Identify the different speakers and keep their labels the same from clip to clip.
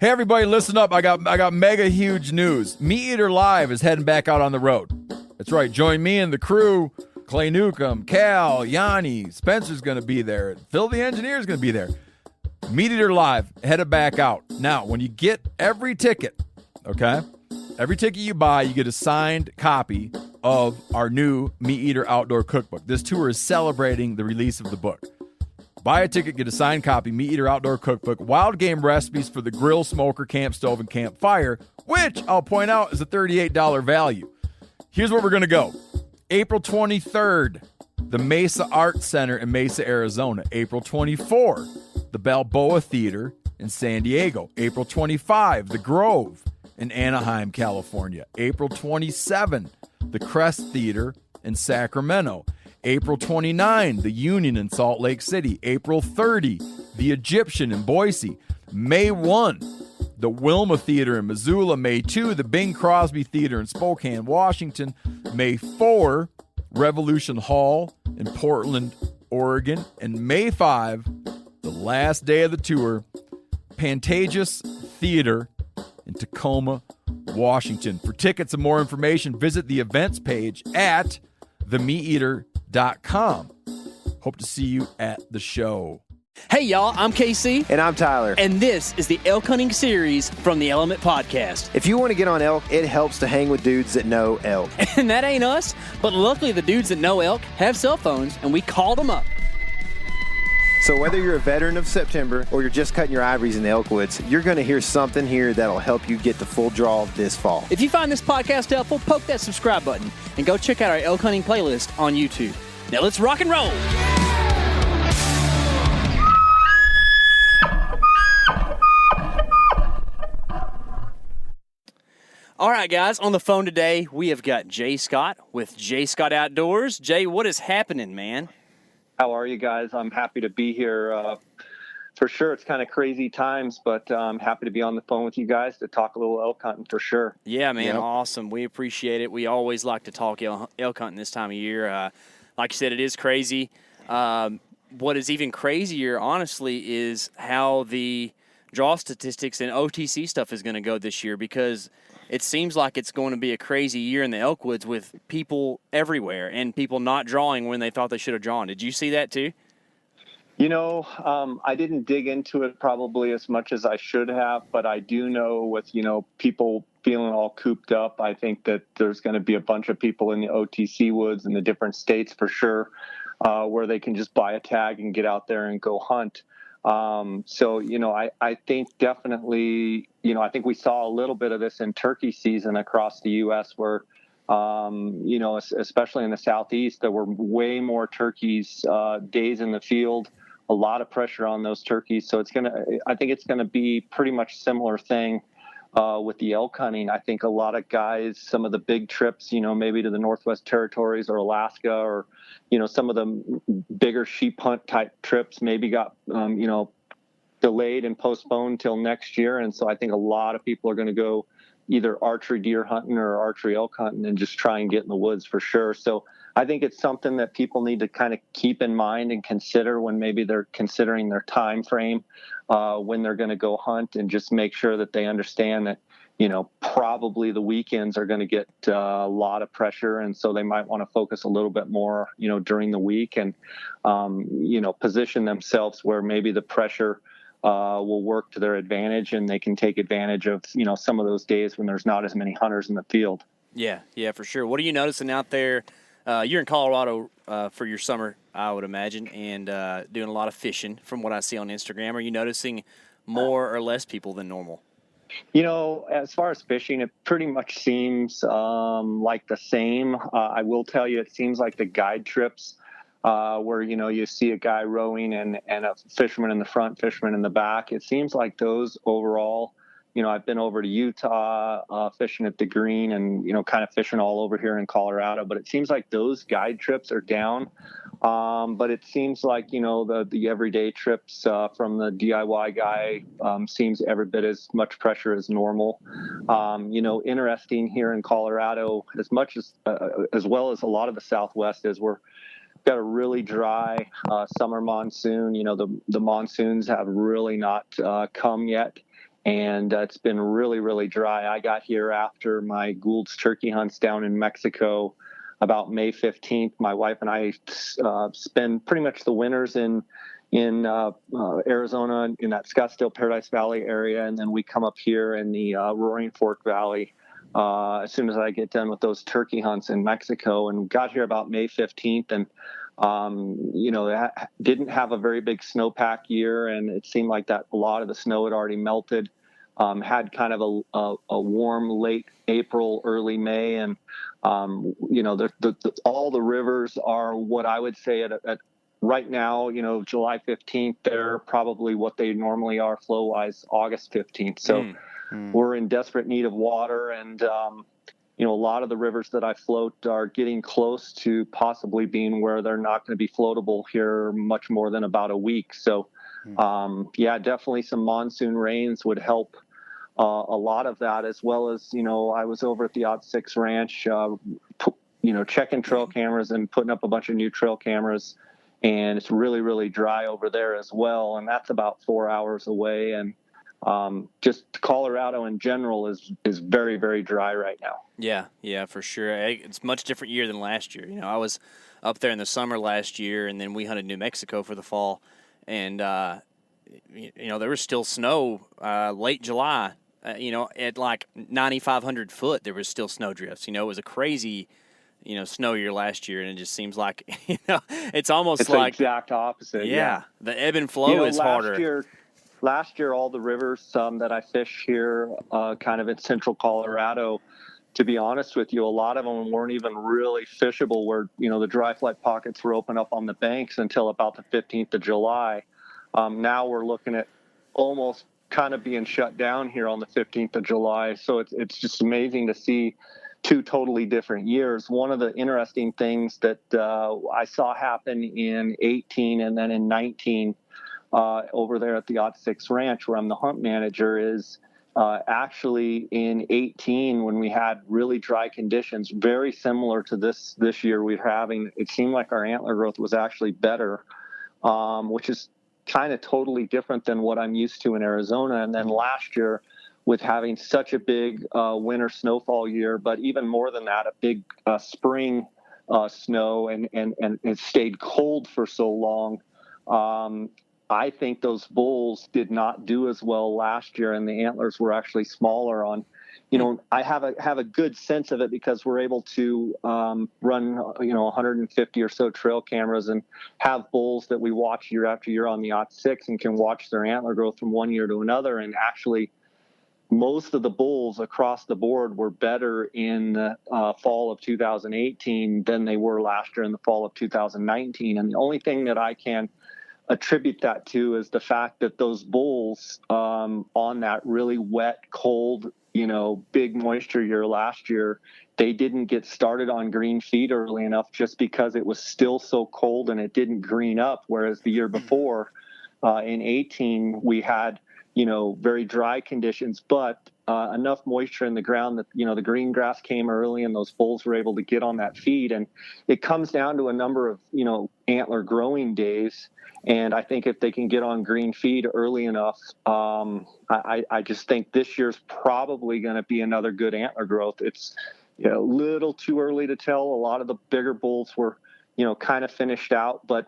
Speaker 1: Hey everybody, listen up. I got mega huge news. Meat Eater Live is heading back out on the road. That's right. Join me and the crew. Clay Newcomb, Cal, Yanni, Spencer's going to be there. Phil the Engineer's going to be there. Meat Eater Live, headed back out. Now, when you get every ticket, okay, every ticket you buy, you get a signed copy of our new Meat Eater Outdoor Cookbook. This tour is celebrating the release of the book. Buy a ticket, get a signed copy, Meat Eater Outdoor Cookbook, wild game recipes for the grill, smoker, camp stove, and campfire, which I'll point out is a $38 value. Here's where we're going to go. April 23rd, the Mesa Art Center in Mesa, Arizona. April 24, the Balboa Theater in San Diego. April 25, the Grove in Anaheim, California. April 27, the Crest Theater in Sacramento. April 29, the Union in Salt Lake City. April 30, the Egyptian in Boise. May 1, the Wilma Theater in Missoula. May 2, the Bing Crosby Theater in Spokane, Washington. May 4, Revolution Hall in Portland, Oregon. And May 5, the last day of the tour, Pantages Theater in Tacoma, Washington. For tickets and more information, visit the events page at themeateater.com. Hope to see you at the show.
Speaker 2: Hey, y'all, I'm KC.
Speaker 3: And I'm Tyler.
Speaker 2: And this is the elk hunting series from the Element Podcast.
Speaker 3: If you want to get on elk, it helps to hang with dudes that know elk.
Speaker 2: And that ain't us, but luckily the dudes that know elk have cell phones, and we called them up.
Speaker 3: So whether you're a veteran of September or you're just cutting your ivories in the elk woods, you're going to hear something here that'll help you get the full draw this fall.
Speaker 2: If you find this podcast helpful, poke that subscribe button and go check out our elk hunting playlist on YouTube. Now let's rock and roll. All right, guys, on the phone today, we have got Jay Scott with Jay Scott Outdoors. Jay, what is happening, man?
Speaker 4: How are you guys? I'm happy to be here. For sure, it's kind of crazy times, but I'm happy to be on the phone with you guys to talk a little elk hunting for sure.
Speaker 2: Yeah, man, awesome. We appreciate it. We always like to talk elk hunting this time of year. Like you said, it is crazy. What is even crazier, honestly, is how the draw statistics and OTC stuff is going to go this year, because it seems like it's going to be a crazy year in the elk woods with people everywhere and people not drawing when they thought they should have drawn. Did you see that too?
Speaker 4: You know, I didn't dig into it probably as much as I should have, but I do know with, people feeling all cooped up, I think that there's going to be a bunch of people in the OTC woods in the different states for sure, where they can just buy a tag and get out there and go hunt. I think definitely, I think we saw a little bit of this in turkey season across the U.S. where, especially in the Southeast, there were way more turkeys, days in the field, a lot of pressure on those turkeys. So I think it's going to be pretty much similar thing, with the elk hunting. I think a lot of guys, some of the big trips, maybe to the Northwest Territories or Alaska or, some of the bigger sheep hunt type trips maybe got, delayed and postponed till next year. And so I think a lot of people are going to go either archery deer hunting or archery elk hunting and just try and get in the woods for sure. So I think it's something that people need to kind of keep in mind and consider when maybe they're considering their time frame, when they're going to go hunt, and just make sure that they understand that, probably the weekends are going to get a lot of pressure. And so they might want to focus a little bit more, during the week and, position themselves where maybe the pressure will work to their advantage and they can take advantage of, some of those days when there's not as many hunters in the field.
Speaker 2: Yeah, for sure. What are you noticing out there? You're in Colorado for your summer, I would imagine, and doing a lot of fishing from what I see on Instagram. Are you noticing more or less people than normal?
Speaker 4: As far as fishing, it pretty much seems like the same. I will tell you, it seems like the guide trips where, you see a guy rowing and a fisherman in the front, fisherman in the back. It seems like those overall, I've been over to Utah fishing at the Green and, kind of fishing all over here in Colorado, but it seems like those guide trips are down. But it seems like, the everyday trips from the DIY guy seems every bit as much pressure as normal. Interesting here in Colorado, as much as well as a lot of the Southwest is we've got a really dry summer monsoon. The monsoons have really not come yet. and it's been really, really dry. I got here after my Gould's turkey hunts down in Mexico about May 15th. My wife and I spend pretty much the winters in Arizona, in that Scottsdale Paradise Valley area, and then we come up here in the Roaring Fork Valley as soon as I get done with those turkey hunts in Mexico. And got here about May 15th, and didn't have a very big snowpack year, and it seemed like that a lot of the snow had already melted. Had kind of a warm late April, early May, and all the rivers are what I would say at right now, July 15th, they're probably what they normally are flow-wise August 15th. So we're in desperate need of water, and a lot of the rivers that I float are getting close to possibly being where they're not going to be floatable here much more than about a week. So, definitely some monsoon rains would help a lot of that, as well as, I was over at the Odd Six Ranch, checking trail cameras and putting up a bunch of new trail cameras. And it's really, really dry over there as well. And that's about 4 hours away. And just Colorado in general is very, very dry right now.
Speaker 2: Yeah, for sure. It's a much different year than last year. I was up there in the summer last year, and then we hunted New Mexico for the fall. And, there was still snow late July. At like 9,500 foot, there was still snow drifts. It was a crazy snow year last year, and it just seems like, it's almost like
Speaker 4: the exact opposite. Yeah.
Speaker 2: The ebb and flow is harder.
Speaker 4: Last year, all the rivers that I fish here, kind of in central Colorado, to be honest with you, a lot of them weren't even really fishable where, the dry flight pockets were open up on the banks until about the 15th of July. Now we're looking at almost kind of being shut down here on the 15th of July. So it's just amazing to see two totally different years. One of the interesting things that I saw happen in 18 and then in 19 over there at the Odd Six Ranch, where I'm the hunt manager, is actually in 18, when we had really dry conditions, very similar to this year we're having, it seemed like our antler growth was actually better, which is kind of totally different than what I'm used to in Arizona. And then last year, with having such a big winter snowfall year, but even more than that, a big spring snow, and it stayed cold for so long, I think those bulls did not do as well last year, and the antlers were actually smaller on. I have a good sense of it because we're able to run 150 or so trail cameras and have bulls that we watch year after year on the Odd Six and can watch their antler growth from one year to another. And actually, most of the bulls across the board were better in the fall of 2018 than they were last year in the fall of 2019. And the only thing that I can attribute that to is the fact that those bulls on that really wet, cold, big moisture year last year, they didn't get started on green feed early enough just because it was still so cold and it didn't green up. Whereas the year before, in 18, we had, very dry conditions, but enough moisture in the ground that, the green grass came early and those bulls were able to get on that feed. And it comes down to a number of, antler growing days. And I think if they can get on green feed early enough, I just think this year's probably going to be another good antler growth. It's a little too early to tell. A lot of the bigger bulls were, kind of finished out, but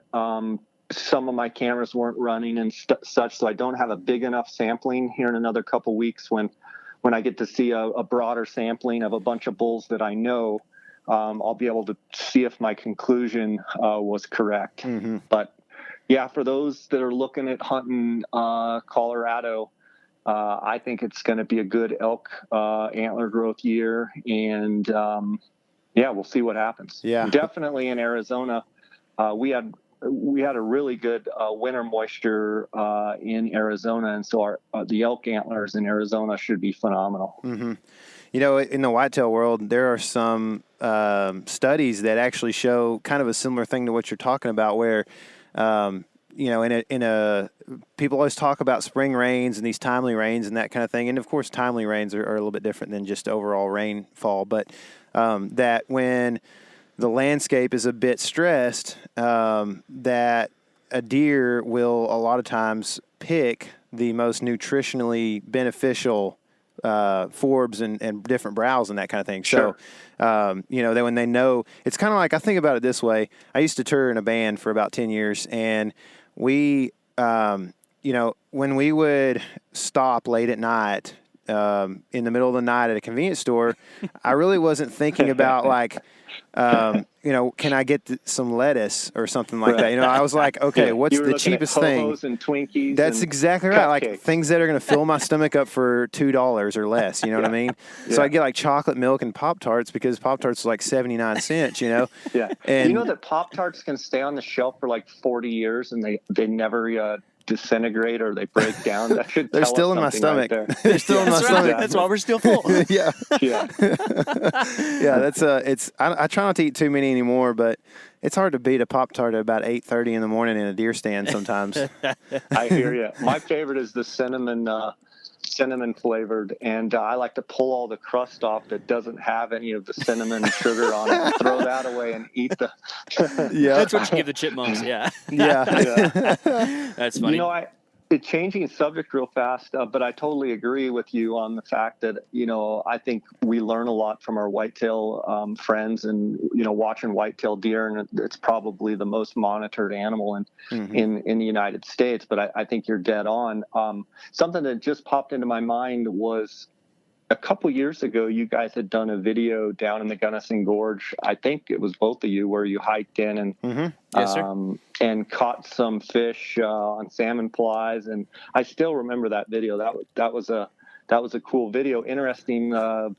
Speaker 4: some of my cameras weren't running and such, so I don't have a big enough sampling here in another couple weeks when I get to see a broader sampling of a bunch of bulls that I know. I'll be able to see if my conclusion was correct. Mm-hmm. But yeah, for those that are looking at hunting Colorado, I think it's going to be a good elk antler growth year, and we'll see what happens. Yeah, definitely in Arizona, we had a really good winter moisture in Arizona, and so the elk antlers in Arizona should be phenomenal.
Speaker 3: Mm-hmm. In the whitetail world, there are some studies that actually show kind of a similar thing to what you're talking about, where people always talk about spring rains and these timely rains and that kind of thing. And of course, timely rains are a little bit different than just overall rainfall, but that when the landscape is a bit stressed, that a deer will a lot of times pick the most nutritionally beneficial forbs and different browse and that kind of thing.
Speaker 4: Sure.
Speaker 3: So, then when they know, it's kind of like, I think about it this way. I used to tour in a band for about 10 years, and we, when we would stop late at night, in the middle of the night at a convenience store, I really wasn't thinking about like, can I get some lettuce or something like that? I was like, okay, what's the cheapest thing?
Speaker 4: And Twinkies.
Speaker 3: That's exactly right. Like things that are going to fill my stomach up for $2 or less. You know what I mean? So I get like chocolate milk and Pop-Tarts because Pop-Tarts are like 79 cents.
Speaker 4: Yeah.
Speaker 3: And
Speaker 4: you know that Pop-Tarts can stay on the shelf for like 40 years and they never disintegrate or they break down. That should
Speaker 3: they're
Speaker 4: tell
Speaker 3: still
Speaker 4: us
Speaker 3: in my
Speaker 4: something
Speaker 3: stomach.
Speaker 4: right
Speaker 3: They're still in my stomach.
Speaker 2: That's why we're still full.
Speaker 3: Yeah.
Speaker 4: Yeah.
Speaker 3: Yeah, that's I try not to eat too many anymore, but it's hard to beat a Pop-Tart at about 8:30 in the morning in a deer stand sometimes.
Speaker 4: I hear you. My favorite is the cinnamon flavored, and I like to pull all the crust off that doesn't have any of the cinnamon sugar on it, throw that away and eat the
Speaker 3: Yeah.
Speaker 2: That's what you give the chipmunks. Yeah.
Speaker 3: Yeah.
Speaker 2: That's funny.
Speaker 4: It's changing subject real fast, but I totally agree with you on the fact that, I think we learn a lot from our whitetail friends and, watching whitetail deer, and it's probably the most monitored animal in the United States. But I think you're dead on. Something that just popped into my mind was a couple years ago, you guys had done a video down in the Gunnison Gorge. I think it was both of you where you hiked in and
Speaker 2: Yes, sir.
Speaker 4: and caught some fish on salmon flies. And I still remember that video. That was a cool video. Interesting. The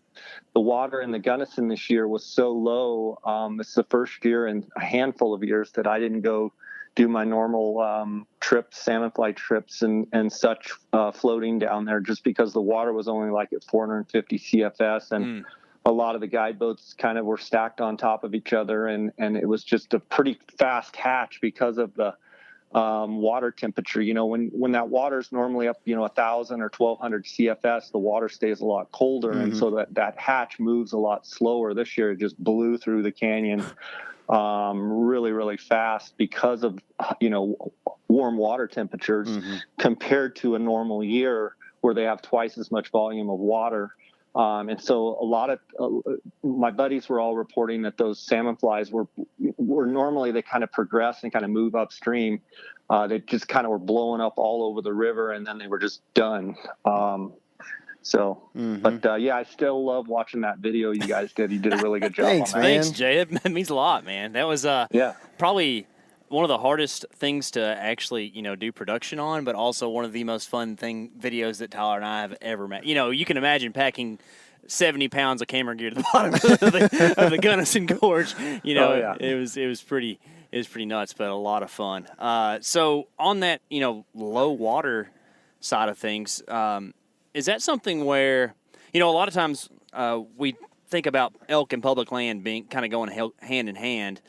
Speaker 4: water in the Gunnison this year was so low. It's the first year in a handful of years that I didn't go do my normal trips, salmon fly trips and such floating down there, just because the water was only like at 450 CFS. And a lot of the guide boats kind of were stacked on top of each other. And it was just a pretty fast hatch because of the water temperature. When that water is normally up, 1,000 or 1,200 CFS, the water stays a lot colder. And so that hatch moves a lot slower. This year, it just blew through the canyon really, really fast because of, warm water temperatures compared to a normal year where they have twice as much volume of water. And so a lot of my buddies were all reporting that those salmon flies were normally they kind of progress and kind of move upstream. They just kind of were blowing up all over the river and then they were just done. But I still love watching that video you guys did. You did a really good job.
Speaker 3: Thanks,
Speaker 4: on that.
Speaker 3: man.
Speaker 2: Thanks, Jay. It means a lot, man. That was probably one of the hardest things to actually, do production on, but also one of the most fun videos that Tyler and I have ever made. You can imagine packing 70 pounds of camera gear to the bottom of the Gunnison Gorge. It was pretty nuts, but a lot of fun. So on that, low water side of things, is that something where, a lot of times we think about elk and public land being kind of going hand in hand.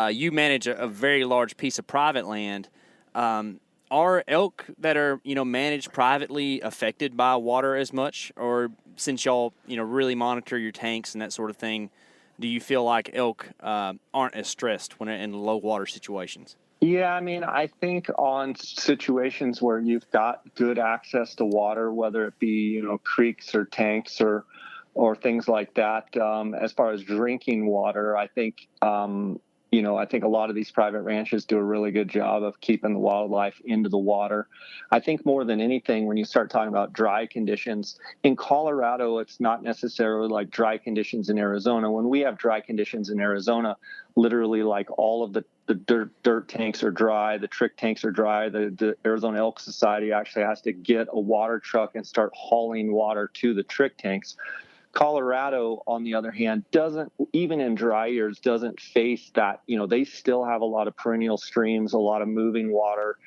Speaker 2: You manage a very large piece of private land. Are elk that are, managed privately affected by water as much? Or since y'all, really monitor your tanks and that sort of thing, do you feel like elk aren't as stressed when in low water situations?
Speaker 4: Yeah, I think on situations where you've got good access to water, whether it be, creeks or tanks or things like that, as far as drinking water, I think, I think a lot of these private ranches do a really good job of keeping the wildlife into the water. I think more than anything, when you start talking about dry conditions, in Colorado, it's not necessarily like dry conditions in Arizona. When we have dry conditions in Arizona, literally like all of the dirt tanks are dry, the trick tanks are dry. The Arizona Elk Society actually has to get a water truck and start hauling water to the trick tanks. Colorado, on the other hand, doesn't, even in dry years, doesn't face that. They still have a lot of perennial streams, a lot of moving water,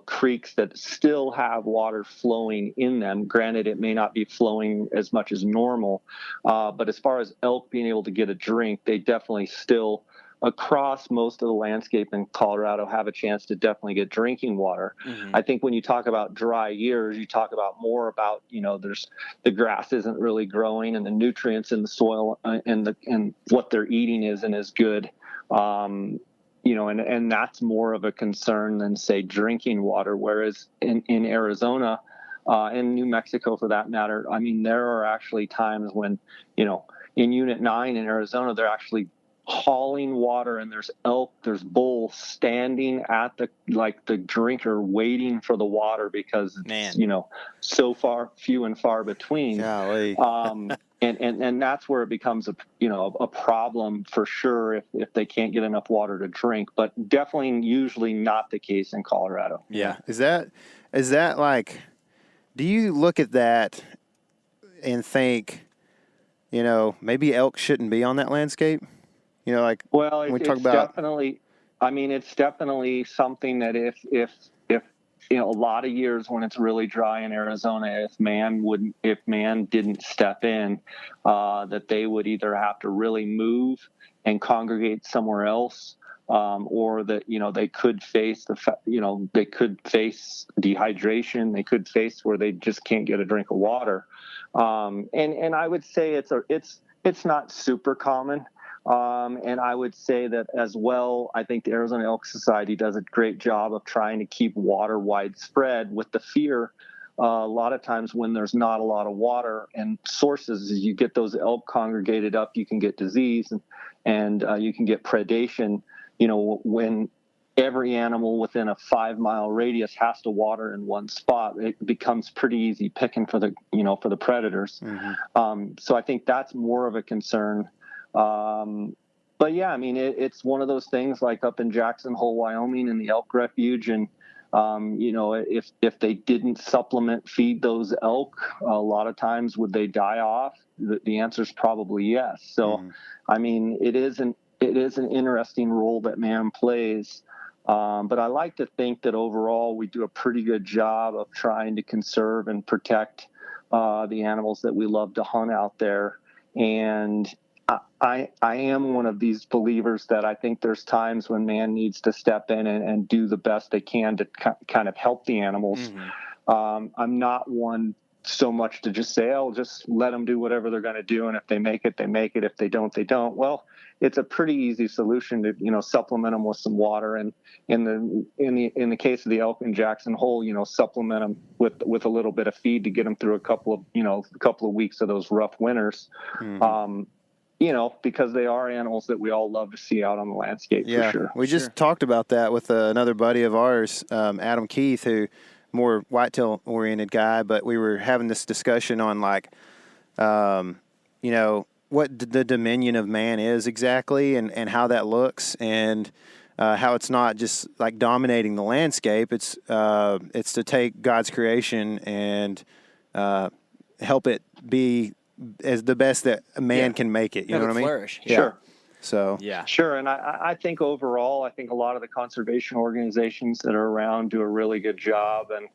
Speaker 4: creeks that still have water flowing in them. Granted, it may not be flowing as much as normal, but as far as elk being able to get a drink, they definitely still, across most of the landscape in Colorado, have a chance to definitely get drinking water. I think when you talk about dry years, you talk about more about, there's the grass isn't really growing and the nutrients in the soil and what they're eating isn't as good. and that's more of a concern than, say, drinking water. Whereas in Arizona, and New Mexico for that matter, I mean, there are actually times when, in Unit 9 in Arizona, they're actually hauling water, and there's elk, there's bulls standing at the drinker waiting for the water because it's, so few and far between.
Speaker 3: Golly.
Speaker 4: And that's where it becomes a problem for sure if they can't get enough water to drink, but definitely usually not the case in Colorado.
Speaker 2: Yeah.
Speaker 3: Is that like, do you look at that and think, maybe elk shouldn't be on that landscape?
Speaker 4: Well,
Speaker 3: when we
Speaker 4: it's
Speaker 3: talk about
Speaker 4: definitely, it's definitely something that if a lot of years when it's really dry in Arizona, if man didn't step in, that they would either have to really move and congregate somewhere else, or that they could face they could face dehydration, they could face where they just can't get a drink of water, and I would say it's not super common. And I would say that as well, I think the Arizona Elk Society does a great job of trying to keep water widespread, with the fear a lot of times when there's not a lot of water and sources, you get those elk congregated up, you can get disease and you can get predation, when every animal within a 5-mile radius has to water in one spot, it becomes pretty easy picking for the predators.
Speaker 3: Mm-hmm.
Speaker 4: So I think that's more of a concern. But yeah, it's one of those things like up in Jackson Hole, Wyoming, in the elk refuge. And, if they didn't supplement feed those elk, a lot of times would they die off? The answer is probably yes. So, it is an interesting role that man plays. But I like to think that overall we do a pretty good job of trying to conserve and protect, the animals that we love to hunt out there. And I am one of these believers that I think there's times when man needs to step in and do the best they can to kind of help the animals. Mm-hmm. I'm not one so much to just say, "Oh, just let them do whatever they're going to do, and if they make it, they make it. If they don't, they don't." Well, it's a pretty easy solution to supplement them with some water, and in the case of the elk in Jackson Hole, supplement them with a little bit of feed to get them through a couple of weeks of those rough winters. Mm-hmm. Because they are animals that we all love to see out on the landscape, for sure.
Speaker 3: We just talked about that with another buddy of ours, Adam Keith, who more whitetail oriented guy, but we were having this discussion on what the dominion of man is exactly, and how that looks, and how it's not just like dominating the landscape. It's to take God's creation and help it be as the best that a man can make it. You know what I mean?
Speaker 2: Flourish.
Speaker 3: Yeah.
Speaker 4: Sure.
Speaker 3: So
Speaker 4: sure. And I think overall, a lot of the conservation organizations that are around do a really good job. And,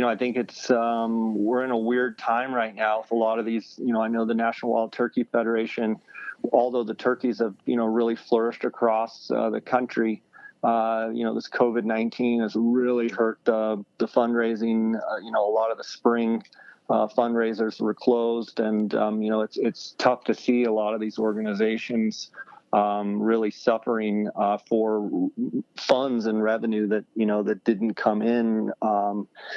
Speaker 4: I think it's, we're in a weird time right now with a lot of these, I know the National Wild Turkey Federation, although the turkeys have, really flourished across the country, this COVID-19 has really hurt the fundraising. A lot of the spring fundraisers were closed, and it's tough to see a lot of these organizations really suffering for funds and revenue that didn't come in.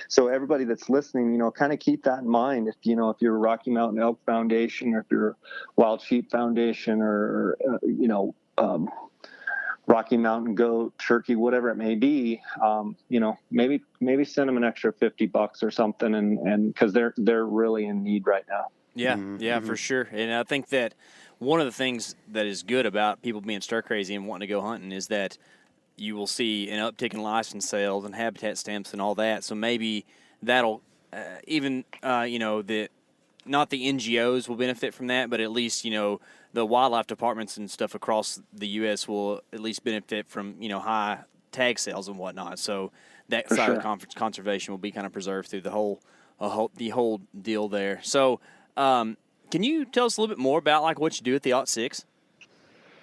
Speaker 4: So everybody that's listening, kind of keep that in mind. If you're a Rocky Mountain Elk Foundation, or if you're Wild Sheep Foundation, or Rocky Mountain Goat, Turkey, whatever it may be, maybe send them an extra $50 or something, and because they're really in need right now.
Speaker 2: Yeah,
Speaker 3: Mm-hmm.
Speaker 2: for sure. And I think that one of the things that is good about people being stir crazy and wanting to go hunting is that you will see an uptick in license sales and habitat stamps and all that. So maybe that'll even not the NGOs will benefit from that, but at least the wildlife departments and stuff across the U.S. will at least benefit from high tag sales and whatnot. So that
Speaker 4: For
Speaker 2: side
Speaker 4: sure.
Speaker 2: of the conservation will be kind of preserved through the whole deal there. So can you tell us a little bit more about what you do at the OT6?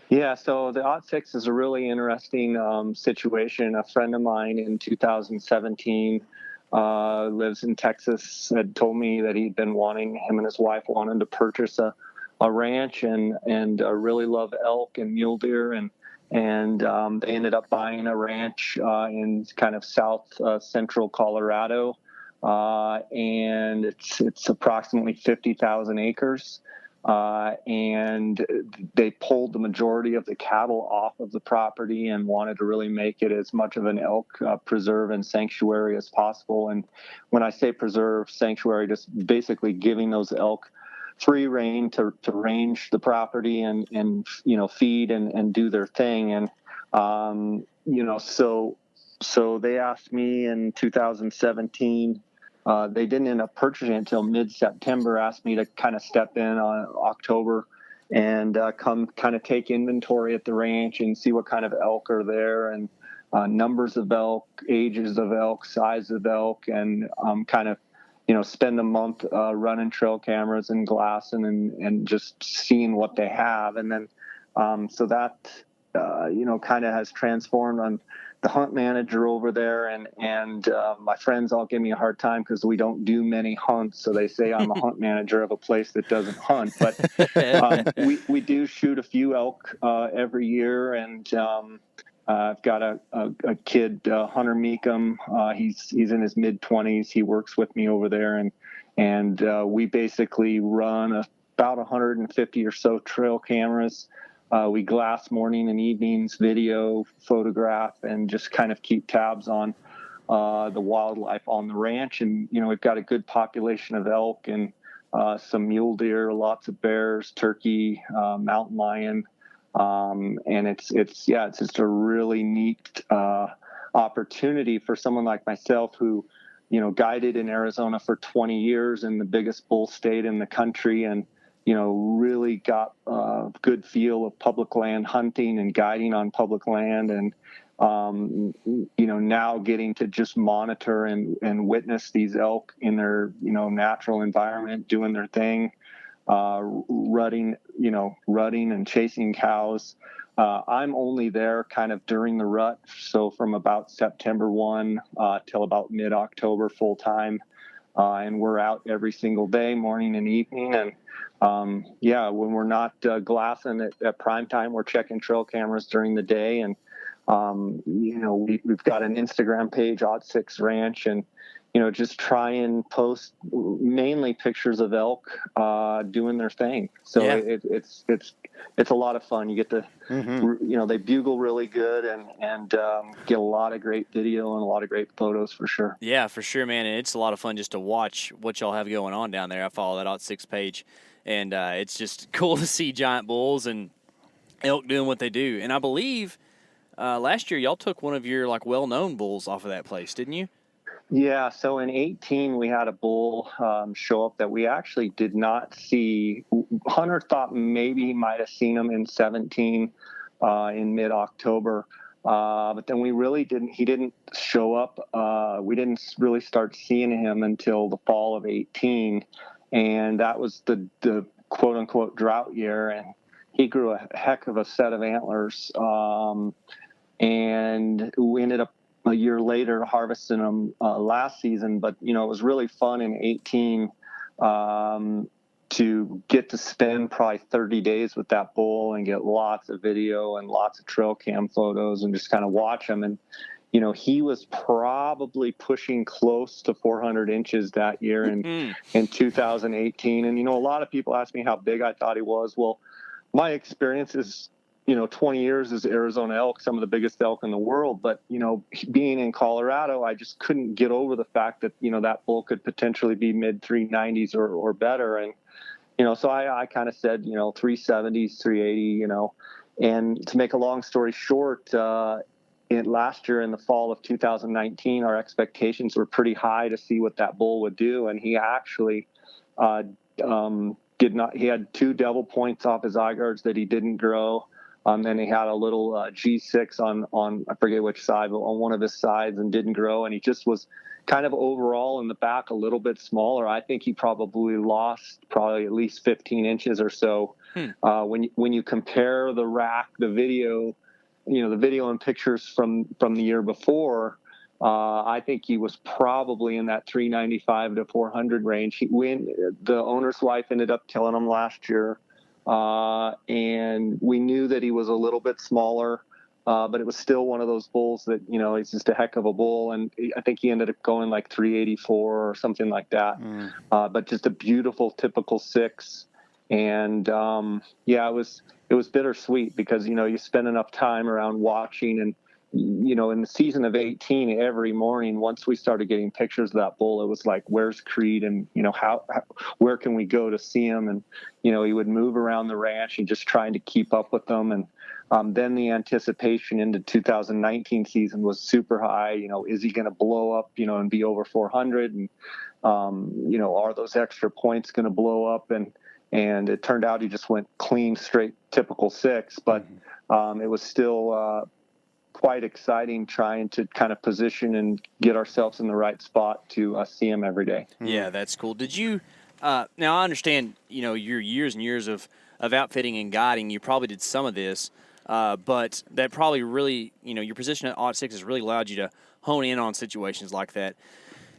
Speaker 4: Yeah, so the OT6 is a really interesting situation. A friend of mine in 2017 lives in Texas, had told me that him and his wife wanted to purchase a ranch and really love elk and mule deer, and and they ended up buying a ranch in kind of south central Colorado, and it's approximately 50,000 acres. And they pulled the majority of the cattle off of the property and wanted to really make it as much of an elk preserve and sanctuary as possible. And when I say preserve, sanctuary, just basically giving those elk free reign to range the property and feed and do their thing. And so they asked me in 2017. They didn't end up purchasing it until mid-September, asked me to kind of step in on October and come kind of take inventory at the ranch and see what kind of elk are there, and numbers of elk, ages of elk, size of elk, and kind of, spend a month running trail cameras and glassing and just seeing what they have. And then so that, kind of has transformed. On the hunt manager over there, and my friends all give me a hard time because we don't do many hunts, so they say I'm a hunt manager of a place that doesn't hunt. But we do shoot a few elk every year, and I've got a kid, Hunter Meekum. He's in his mid-20s. He works with me over there, and we basically run about 150 or so trail cameras. We glass morning and evenings, video, photograph, and just kind of keep tabs on the wildlife on the ranch. And, we've got a good population of elk and some mule deer, lots of bears, turkey, mountain lion. And it's just a really neat opportunity for someone like myself who, guided in Arizona for 20 years in the biggest bull state in the country, and really got a good feel of public land hunting and guiding on public land. And, now getting to just monitor and witness these elk in their, natural environment, doing their thing, rutting and chasing cows. I'm only there kind of during the rut. So from about September 1 till about mid-October full time. And we're out every single day, morning and evening. And when we're not glassing at prime time, we're checking trail cameras during the day. And we've got an Instagram page, Odd6 Ranch, and just try and post mainly pictures of elk doing their thing. So it's a lot of fun. You get to they bugle really good and get a lot of great video and a lot of great photos for sure.
Speaker 2: Yeah, for sure, man. And it's a lot of fun just to watch what y'all have going on down there. I follow that Odd6 page, and it's just cool to see giant bulls and elk doing what they do. And I believe last year y'all took one of your well-known bulls off of that place, didn't you?
Speaker 4: Yeah, so in 2018 we had a bull show up that we actually did not see. Hunter thought maybe he might have seen him in 2017 in mid-October, but then we really didn't. He didn't show up. We didn't really start seeing him until the fall of 2018, and that was the quote-unquote drought year, and he grew a heck of a set of antlers, and we ended up a year later harvesting them last season. But it was really fun in 2018 to get to spend probably 30 days with that bull and get lots of video and lots of trail cam photos and just kind of watch him. And he was probably pushing close to 400 inches that year in 2018. And a lot of people ask me how big I thought he was. Well, my experience is 20 years is Arizona elk, some of the biggest elk in the world. But, being in Colorado, I just couldn't get over the fact that, that bull could potentially be mid 390s or better. And, so I kind of said, 370s, 380, and to make a long story short, last year in the fall of 2019, our expectations were pretty high to see what that bull would do. And he actually, did not, he had 2 devil points off his eye guards that he didn't grow. Then he had a little G6 on I forget which side, but on one of his sides, and didn't grow. And he just was kind of overall in the back a little bit smaller. I think he probably lost at least 15 inches or so. When you compare the rack, the video and pictures from the year before, I think he was probably in that 395 to 400 range. The owner's wife ended up killing him last year. And we knew that he was a little bit smaller. but it was still one of those bulls that, he's just a heck of a bull. And I think he ended up going like 384 or something like that. But just a beautiful, typical 6. And it was bittersweet because, you spend enough time around watching, and, in the season of 18, every morning, once we started getting pictures of that bull, it was like, where's Creed? And, where can we go to see him? And, he would move around the ranch and just trying to keep up with them. And then the anticipation into 2019 season was super high. Is he going to blow up, and be over 400? And, are those extra points going to blow up? And it turned out he just went clean, straight, typical 6. But it was still quite exciting trying to kind of position and get ourselves in the right spot to see him every day.
Speaker 2: Yeah, that's cool. Did you now I understand, your years and years of outfitting and guiding, you probably did some of this, but that probably really, your position at Odd 6 has really allowed you to hone in on situations like that.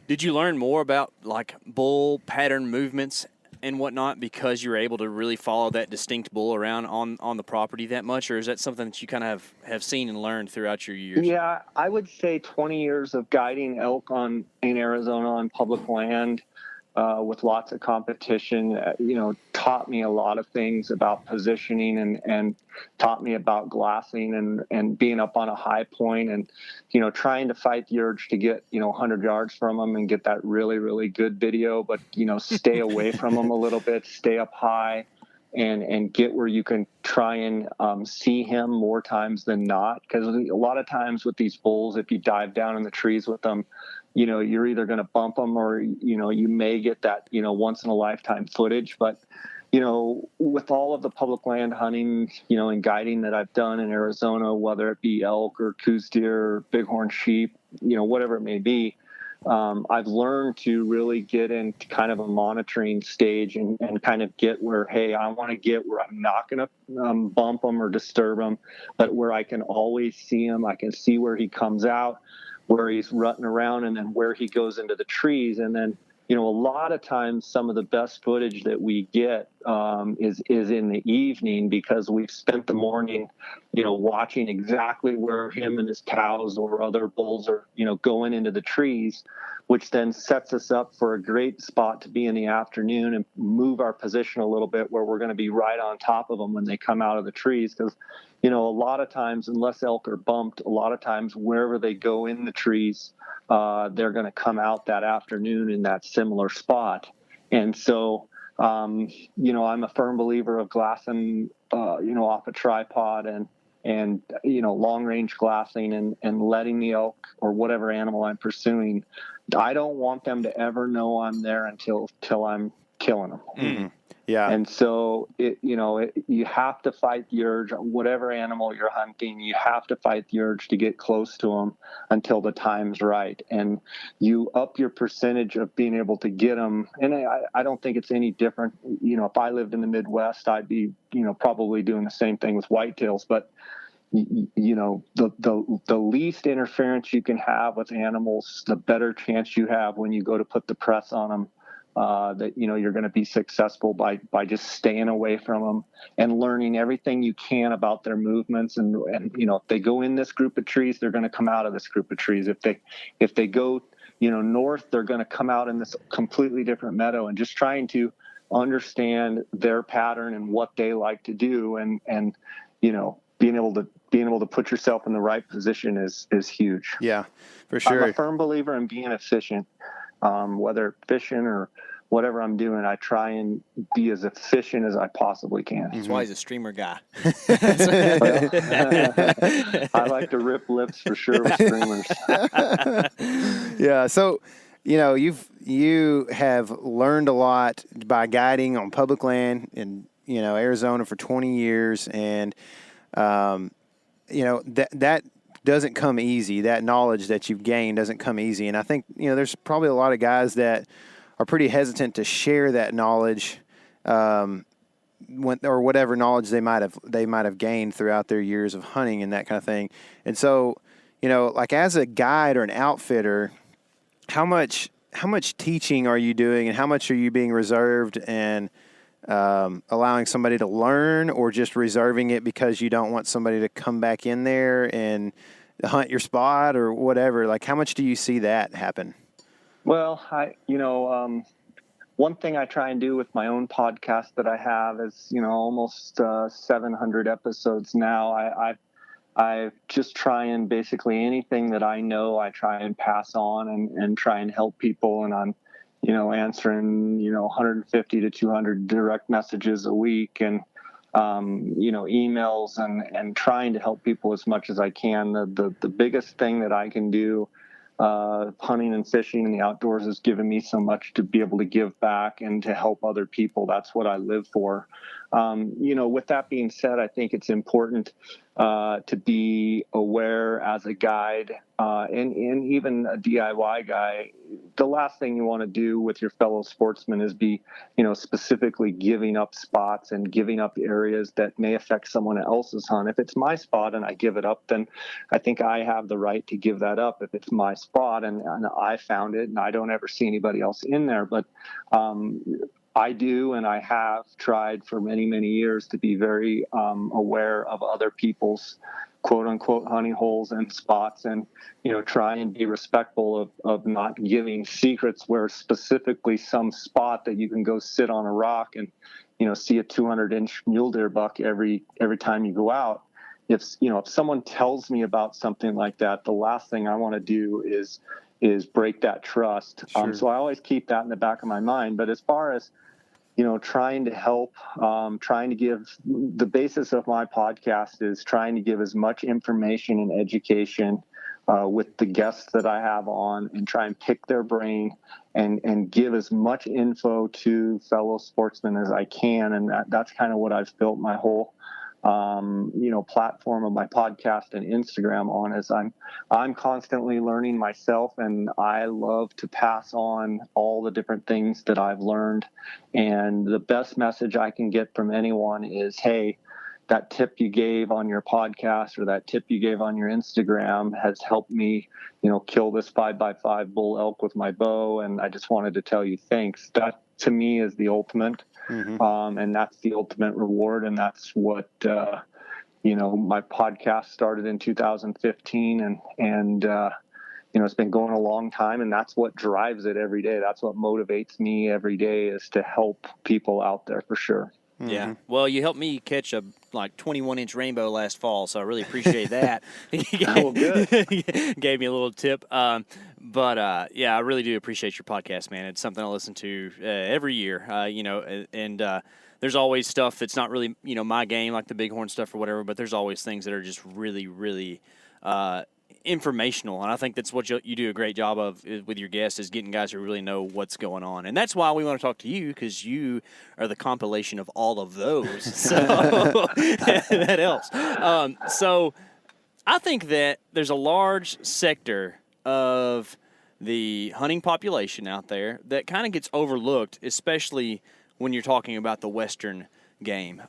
Speaker 2: Did you learn more about like bull pattern movements and whatnot because you're able to really follow that distinct bull around on the property that much, or is that something that you kind of have seen and learned throughout your years?
Speaker 4: Yeah, I would say 20 years of guiding elk in Arizona on public land with lots of competition, taught me a lot of things about positioning and taught me about glassing and being up on a high point and, trying to fight the urge to get, 100 yards from them and get that really, really good video, but, stay away from them a little bit, stay up high and get where you can try and see him more times than not. Because a lot of times with these bulls, if you dive down in the trees with them, you're either going to bump them or, you may get that, once in a lifetime footage. But, with all of the public land hunting, and guiding that I've done in Arizona, whether it be elk or coos deer or bighorn sheep, whatever it may be, I've learned to really get into kind of a monitoring stage and kind of get where, hey, I want to get where I'm not going to bump them or disturb them, but where I can always see him. I can see where he comes out, where he's rutting around, and then where he goes into the trees. And then, a lot of times some of the best footage that we get is in the evening because we've spent the morning, watching exactly where him and his cows or other bulls are, going into the trees, which then sets us up for a great spot to be in the afternoon and move our position a little bit where we're going to be right on top of them when they come out of the trees. Because, a lot of times, unless elk are bumped, a lot of times wherever they go in the trees, they're going to come out that afternoon in that similar spot. And so, I'm a firm believer of glassing, off a tripod and long range glassing and letting the elk or whatever animal I'm pursuing. I don't want them to ever know I'm there until I'm killing them.
Speaker 3: Mm-hmm. Yeah.
Speaker 4: And so you have to fight the urge, whatever animal you're hunting, you have to fight the urge to get close to them until the time's right. And you up your percentage of being able to get them. And I don't think it's any different. If I lived in the Midwest, I'd be, probably doing the same thing with whitetails, but the least interference you can have with animals, the better chance you have when you go to put the press on them. That you're going to be successful by just staying away from them and learning everything you can about their movements and if they go in this group of trees, they're going to come out of this group of trees. If they go north, they're going to come out in this completely different meadow, and just trying to understand their pattern and what they like to do and being able to put yourself in the right position is huge.
Speaker 3: Yeah, for sure.
Speaker 4: I'm a firm believer in being efficient. Whether fishing or whatever I'm doing, I try and be as efficient as I possibly can.
Speaker 2: That's why he's a streamer guy.
Speaker 4: I like to rip lips for sure with streamers.
Speaker 3: Yeah. So, you have learned a lot by guiding on public land in, Arizona for 20 years. And, that doesn't come easy. That knowledge that you've gained doesn't come easy. And I think, there's probably a lot of guys that are pretty hesitant to share that knowledge, or whatever knowledge they might have gained throughout their years of hunting and that kind of thing. And so, like as a guide or an outfitter, how much teaching are you doing, and how much are you being reserved and allowing somebody to learn, or just reserving it because you don't want somebody to come back in there and hunt your spot or whatever? Like, how much do you see that happen?
Speaker 4: Well, one thing I try and do with my own podcast that I have is, almost 700 episodes now. I just try and basically anything that I know, I try and pass on and try and help people. And I'm, answering, 150 to 200 direct messages a week, and, emails, and trying to help people as much as I can. The biggest thing that I can do, hunting and fishing in the outdoors has given me so much to be able to give back and to help other people. That's what I live for. With that being said, I think it's important to be aware as a guide and even a DIY guy. The last thing you want to do with your fellow sportsmen is be, specifically giving up spots and giving up areas that may affect someone else's hunt. If it's my spot and I give it up, then I think I have the right to give that up if it's my spot and I found it and I don't ever see anybody else in there. But I do, and I have tried for many, many years to be very aware of other people's quote unquote hunting holes and spots, and, try and be respectful of not giving secrets where specifically some spot that you can go sit on a rock and, see a 200-inch mule deer buck every time you go out. If someone tells me about something like that, the last thing I want to do is break that trust.
Speaker 3: Sure.
Speaker 4: So I always keep that in the back of my mind. But as far as, trying to help, trying to give, the basis of my podcast is trying to give as much information and education with the guests that I have on, and try and pick their brain and give as much info to fellow sportsmen as I can. And that's kind of what I've built my whole platform of my podcast and Instagram on. Is I'm constantly learning myself, and I love to pass on all the different things that I've learned. And the best message I can get from anyone is, hey, that tip you gave on your podcast or that tip you gave on your Instagram has helped me, kill this 5x5 bull elk with my bow. And I just wanted to tell you thanks. That to me is the ultimate. Mm-hmm. And that's the ultimate reward. And that's what, my podcast started in 2015 and it's been going a long time, and that's what drives it every day. That's what motivates me every day, is to help people out there for sure.
Speaker 2: Mm-hmm. Yeah. Well, you helped me catch a 21-inch rainbow last fall, so I really appreciate that.
Speaker 4: Oh, good.
Speaker 2: Gave me a little tip. But I really do appreciate your podcast, man. It's something I listen to every year, and there's always stuff that's not really, my game, like the bighorn stuff or whatever, but there's always things that are just really, really informational, and I think that's what you do a great job of with your guests, is getting guys who really know what's going on. And that's why we want to talk to you, because you are the compilation of all of those. So that helps. So I think that there's a large sector of the hunting population out there that kind of gets overlooked, especially when you're talking about the Western game.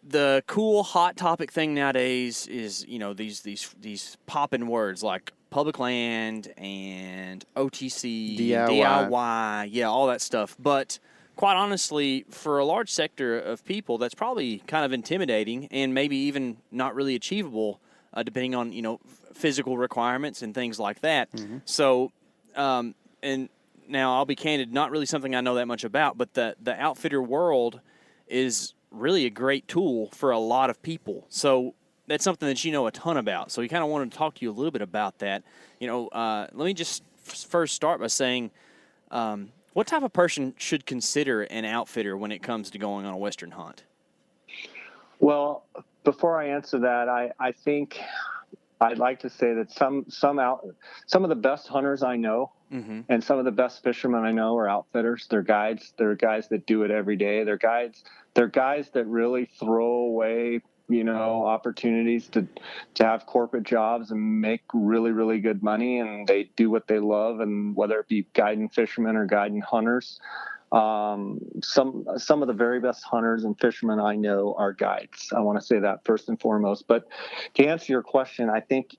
Speaker 2: The cool hot topic thing nowadays is, these popping words like public land and OTC, DIY, yeah, all that stuff. But quite honestly, for a large sector of people, that's probably kind of intimidating and maybe even not really achievable, depending on, physical requirements and things like that. Mm-hmm. So, and now I'll be candid, not really something I know that much about, but the outfitter world is really a great tool for a lot of people. So that's something that you know a ton about. So we kind of wanted to talk to you a little bit about that. Let me just first start by saying, what type of person should consider an outfitter when it comes to going on a Western hunt?
Speaker 4: Well, before I answer that, I think I'd like to say that some of the best hunters I know, mm-hmm. and some of the best fishermen I know are outfitters. They're guides. They're guys that do it every day. They're guides. They're guys that really throw away, opportunities to have corporate jobs and make really, really good money. And they do what they love. And whether it be guiding fishermen or guiding hunters, some of the very best hunters and fishermen I know are guides. I want to say that first and foremost. But to answer your question, I think,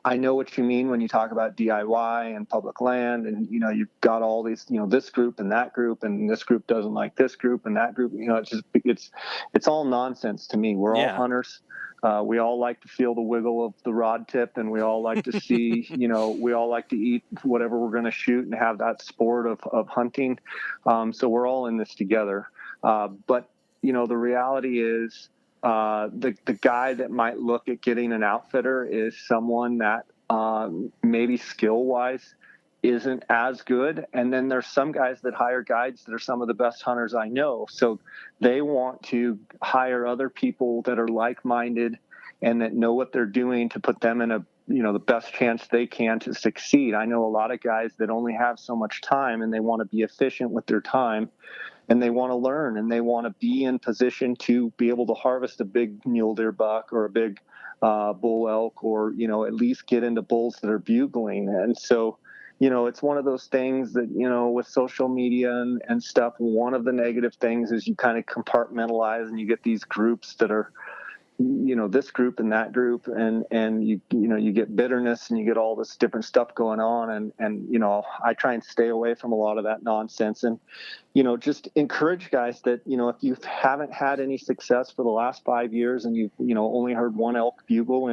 Speaker 4: I know what you mean when you talk about DIY and public land, and you've got all these, this group and that group, and this group doesn't like this group and that group. It's all nonsense to me. We're all hunters. We all like to feel the wiggle of the rod tip, and we all like to see, we all like to eat whatever we're going to shoot and have that sport of hunting. So we're all in this together. But the reality is, the guy that might look at getting an outfitter is someone that maybe skill wise isn't as good. And then there's some guys that hire guides that are some of the best hunters I know. So they want to hire other people that are like-minded and that know what they're doing to put them in the best chance they can to succeed. I know a lot of guys that only have so much time and they want to be efficient with their time. And they want to learn, and they want to be in position to be able to harvest a big mule deer buck or a big bull elk, or at least get into bulls that are bugling. And so, it's one of those things that with social media and stuff. One of the negative things is you kind of compartmentalize, and you get these groups that are, this group and that group, and you get bitterness, and you get all this different stuff going on, and I try and stay away from a lot of that nonsense, and just encourage guys that if you haven't had any success for the last 5 years, and you've only heard one elk bugle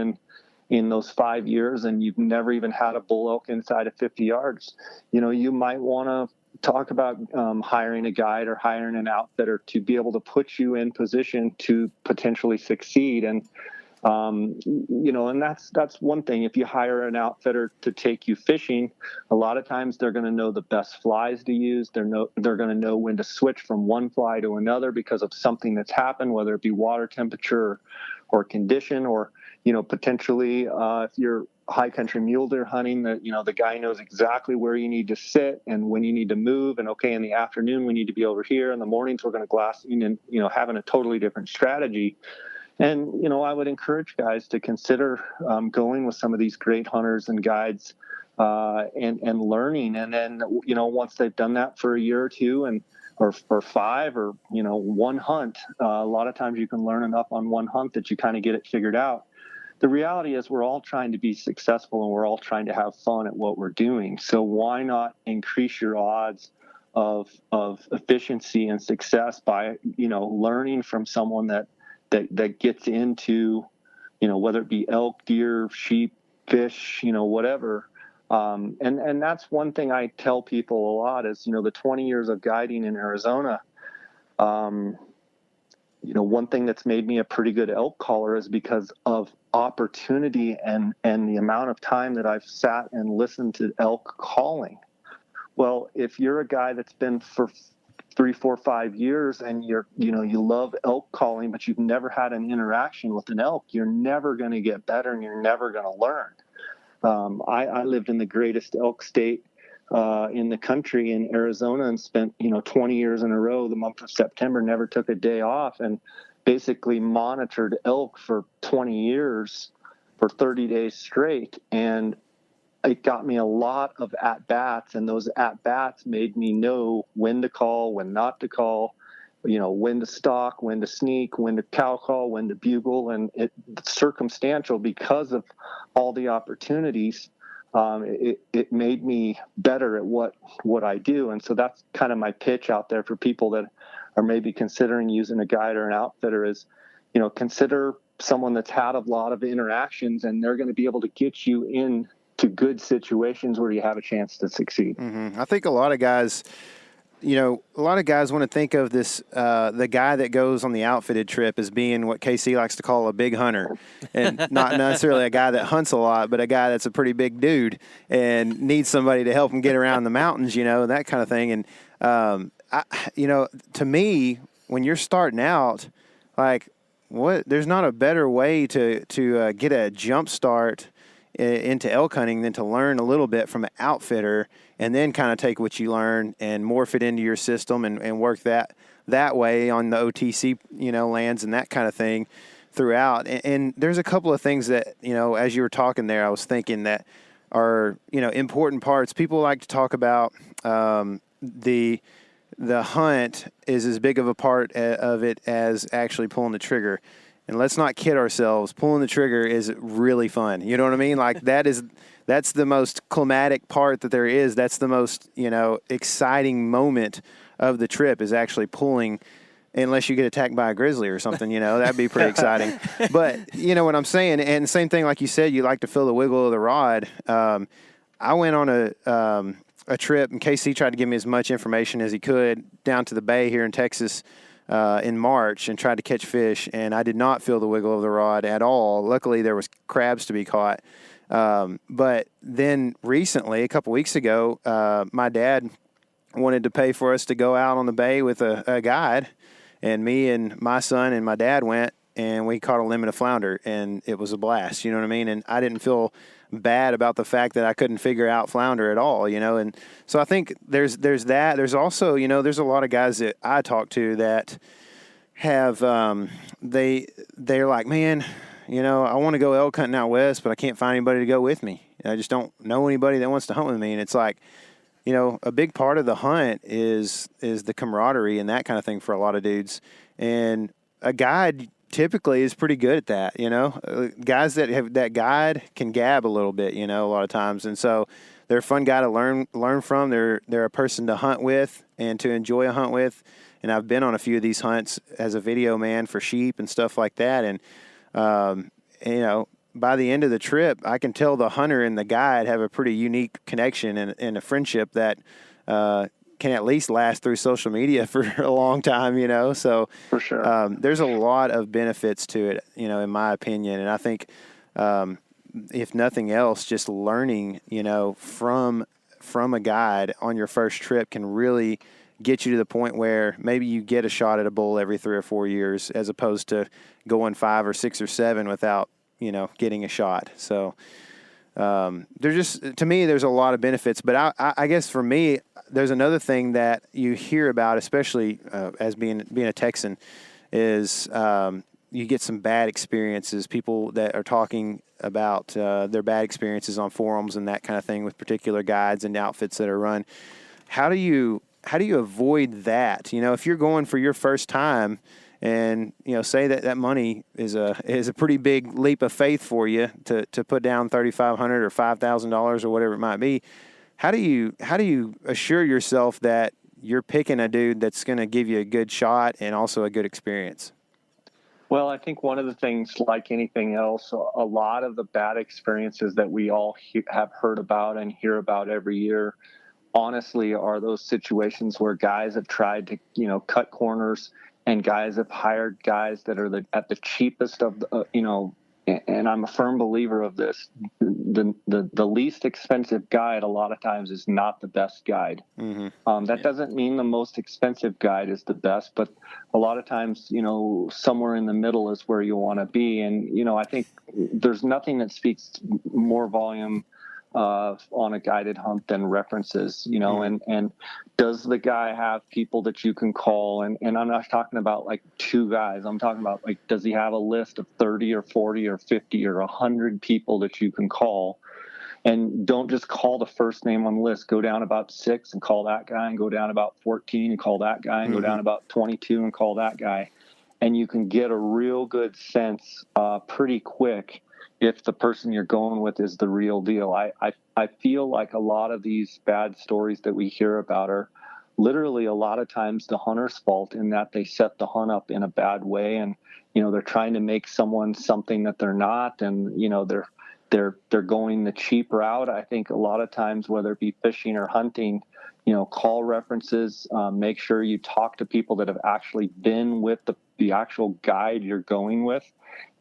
Speaker 4: in those 5 years, and you've never even had a bull elk inside of 50 yards, you might want to talk about hiring a guide or hiring an outfitter to be able to put you in position to potentially succeed. And and that's one thing. If you hire an outfitter to take you fishing, a lot of times they're going to know the best flies to use. They're going to know when to switch from one fly to another because of something that's happened, whether it be water temperature or condition, or potentially if you're high country mule deer hunting, that the guy knows exactly where you need to sit and when you need to move, and okay, in the afternoon we need to be over here, in the mornings we're going to glassing, and having a totally different strategy. And I would encourage guys to consider going with some of these great hunters and guides and learning. And then once they've done that for a year or two, or 5, or one hunt, a lot of times you can learn enough on one hunt that you kind of get it figured out. The reality is we're all trying to be successful, and we're all trying to have fun at what we're doing. So why not increase your odds of efficiency and success by learning from someone that gets into whether it be elk, deer, sheep, fish, whatever. And that's one thing I tell people a lot is the 20 years of guiding in Arizona. One thing that's made me a pretty good elk caller is because of opportunity and the amount of time that I've sat and listened to elk calling. Well, if you're a guy that's been for 3, 4, 5 years and you love elk calling, but you've never had an interaction with an elk, you're never going to get better, and you're never going to learn. I lived in the greatest elk state in the country, in Arizona, and spent 20 years in a row, the month of September, never took a day off, and basically monitored elk for 20 years for 30 days straight. And it got me a lot of at-bats, and those at-bats made me know when to call, when not to call, when to stalk, when to sneak, when to cow call, when to bugle. And it's circumstantial because of all the opportunities. It made me better at what I do. And so that's kind of my pitch out there for people that are maybe considering using a guide or an outfitter is, consider someone that's had a lot of interactions, and they're going to be able to get you in to good situations where you have a chance to succeed.
Speaker 3: Mm-hmm. I think a lot of guys want to think of this, the guy that goes on the outfitted trip as being what KC likes to call a big hunter, and not necessarily a guy that hunts a lot, but a guy that's a pretty big dude and needs somebody to help him get around the mountains, that kind of thing. And, to me, when you're starting out, there's not a better way to get a jump start into elk hunting than to learn a little bit from an outfitter, and then kind of take what you learn and morph it into your system and work that way on the OTC, lands and that kind of thing throughout. And there's a couple of things that, as you were talking there, I was thinking that are, important parts. People like to talk about the hunt is as big of a part of it as actually pulling the trigger. And let's not kid ourselves. Pulling the trigger is really fun. You know what I mean? Like that's the most climatic part that there is. That's the most, exciting moment of the trip is actually pulling, unless you get attacked by a grizzly or something, that'd be pretty exciting. But you know what I'm saying? And same thing, like you said, you like to feel the wiggle of the rod. I went on a trip, and KC tried to give me as much information as he could down to the bay here in Texas in March and tried to catch fish, and I did not feel the wiggle of the rod at all. Luckily, there was crabs to be caught. But then recently, a couple weeks ago, my dad wanted to pay for us to go out on the bay with a guide, and me and my son and my dad went, and we caught a limit of flounder, and it was a blast. You know what I mean? And I didn't feel bad about the fact that I couldn't figure out flounder at all, and so I think there's that. There's also, there's a lot of guys that I talk to that have, they're like, man, I want to go elk hunting out west, but I can't find anybody to go with me. I just don't know anybody that wants to hunt with me. And it's like, a big part of the hunt is the camaraderie and that kind of thing for a lot of dudes. And a guide typically is pretty good at that. Guys that have that guide can gab a little bit, a lot of times. And so they're a fun guy to learn from. They're a person to hunt with and to enjoy a hunt with. And I've been on a few of these hunts as a video man for sheep and stuff like that. And, by the end of the trip, I can tell the hunter and the guide have a pretty unique connection and a friendship that can at least last through social media for a long time, So
Speaker 4: for sure,
Speaker 3: there's a lot of benefits to it, in my opinion. And I think if nothing else, just learning, from a guide on your first trip can really get you to the point where maybe you get a shot at a bull every 3 or 4 years, as opposed to going 5 or 6 or 7 without, getting a shot. So to me, there's a lot of benefits. But I guess for me, there's another thing that you hear about, especially as being a Texan, is you get some bad experiences. People that are talking about their bad experiences on forums and that kind of thing with particular guides and outfits that are run. How do you avoid that? If you're going for your first time, and say that money is a pretty big leap of faith for you to put down $3,500 or $5,000 or whatever it might be. How do you assure yourself that you're picking a dude that's going to give you a good shot and also a good experience?
Speaker 4: Well, I think one of the things, like anything else, a lot of the bad experiences that we all have heard about and hear about every year, honestly, are those situations where guys have tried to, cut corners, and guys have hired guys that are at the cheapest of the, and I'm a firm believer of this. The least expensive guide a lot of times is not the best guide. Mm-hmm. That doesn't mean the most expensive guide is the best, but a lot of times, somewhere in the middle is where you want to be. And, I think there's nothing that speaks more volume on a guided hunt than references, and does the guy have people that you can call? And I'm not talking about like 2 guys. I'm talking about like, does he have a list of 30 or 40 or 50 or 100 people that you can call? And don't just call the first name on the list. Go down about 6 and call that guy, and go down about 14 and call that guy, and go down about 22 and call that guy. And you can get a real good sense pretty quick if the person you're going with is the real deal. I feel like a lot of these bad stories that we hear about are literally a lot of times the hunter's fault, in that they set the hunt up in a bad way, and they're trying to make someone something that they're not, and they're going the cheap route. I think a lot of times, whether it be fishing or hunting, call references, make sure you talk to people that have actually been with the actual guide you're going with.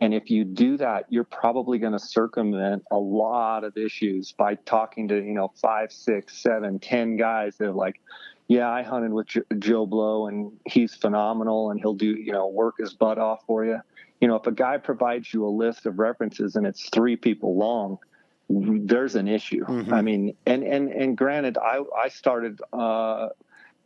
Speaker 4: And if you do that, you're probably going to circumvent a lot of issues by talking to, 5, 6, 7, 10 guys that are like, yeah, I hunted with Joe Blow and he's phenomenal and he'll do, work his butt off for you. If a guy provides you a list of references and it's 3 people long, there's an issue. Mm-hmm. I mean, and granted, I started,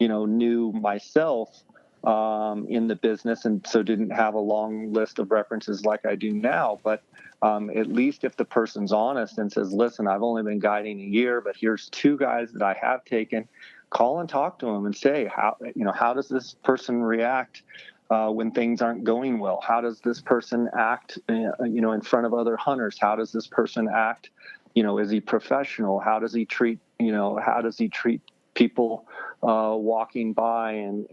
Speaker 4: new myself in the business, and so didn't have a long list of references like I do now. But at least if the person's honest and says, listen, I've only been guiding a year, but here's 2 guys that I have taken, call and talk to them and say, how does this person react when things aren't going well? How does this person act, in front of other hunters? How does this person act? Is he professional? How does he treat people walking by and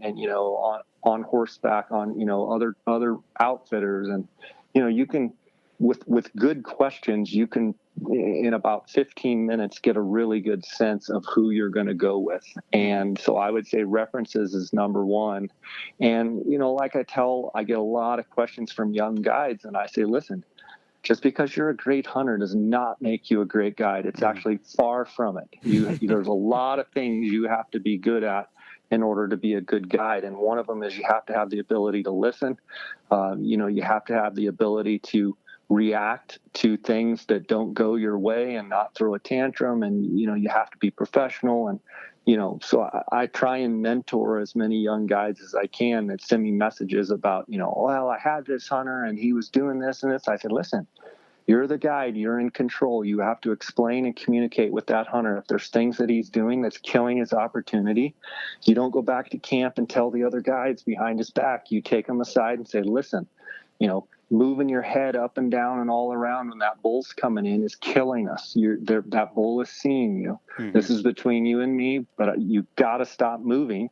Speaker 4: on horseback, on other outfitters? And you can, with good questions, you can in about 15 minutes get a really good sense of who you're going to go with. And so I would say references is number one. And like I get a lot of questions from young guides, and I say, listen, just because you're a great hunter does not make you a great guide. It's actually far from it. There's a lot of things you have to be good at in order to be a good guide. And one of them is you have to have the ability to listen. You have to have the ability to react to things that don't go your way and not throw a tantrum. And, you have to be professional. And, so I try and mentor as many young guides as I can that send me messages about, well, I had this hunter and he was doing this and this. I said, listen, you're the guide, you're in control. You have to explain and communicate with that hunter. If there's things that he's doing that's killing his opportunity, you don't go back to camp and tell the other guides behind his back. You take them aside and say, listen, moving your head up and down and all around when that bull's coming in is killing us. That bull is seeing you. Mm-hmm. This is between you and me, but you got to stop moving.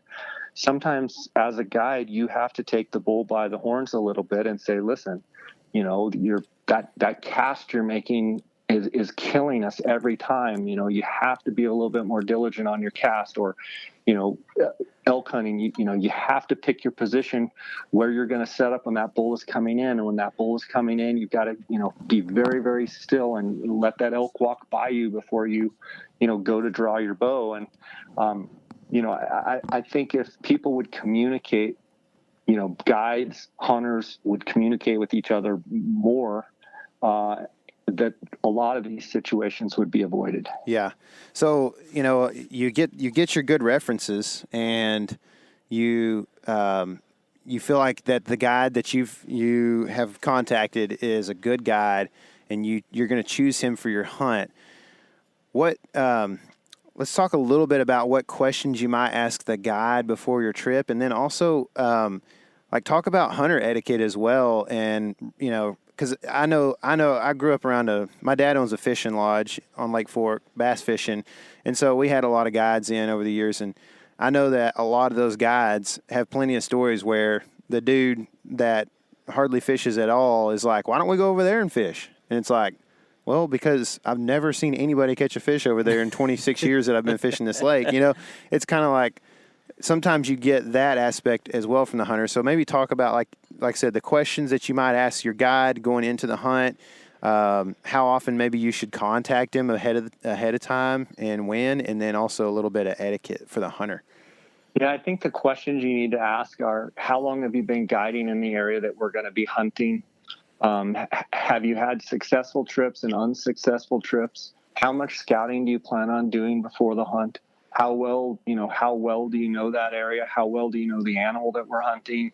Speaker 4: Sometimes as a guide, you have to take the bull by the horns a little bit and say, listen, that cast you're making is killing us every time. You have to be a little bit more diligent on your cast. Or, elk hunting, you have to pick your position where you're going to set up when that bull is coming in. And when that bull is coming in, you've got to, be very, very still and let that elk walk by you before you, go to draw your bow. And, I think if people would communicate, guides, hunters would communicate with each other more, that a lot of these situations would be avoided.
Speaker 3: Yeah. So, you get your good references, and you feel like that the guide that you have contacted is a good guide, and you're going to choose him for your hunt. Let's talk a little bit about what questions you might ask the guide before your trip, and then also talk about hunter etiquette as well. And because I know I grew up around my dad owns a fishing lodge on Lake Fork, bass fishing, and so we had a lot of guides in over the years, and I know that a lot of those guides have plenty of stories where the dude that hardly fishes at all is like, why don't we go over there and fish? And it's like, well, because I've never seen anybody catch a fish over there in 26 years that I've been fishing this lake. It's kind of like sometimes you get that aspect as well from the hunter. So maybe talk about, like I said, the questions that you might ask your guide going into the hunt, how often maybe you should contact him ahead of time and when, and then also a little bit of etiquette for the hunter.
Speaker 4: Yeah, I think the questions you need to ask are, how long have you been guiding in the area that we're going to be hunting? Have you had successful trips and unsuccessful trips? How much scouting do you plan on doing before the hunt? How well do you know that area? How well do you know the animal that we're hunting?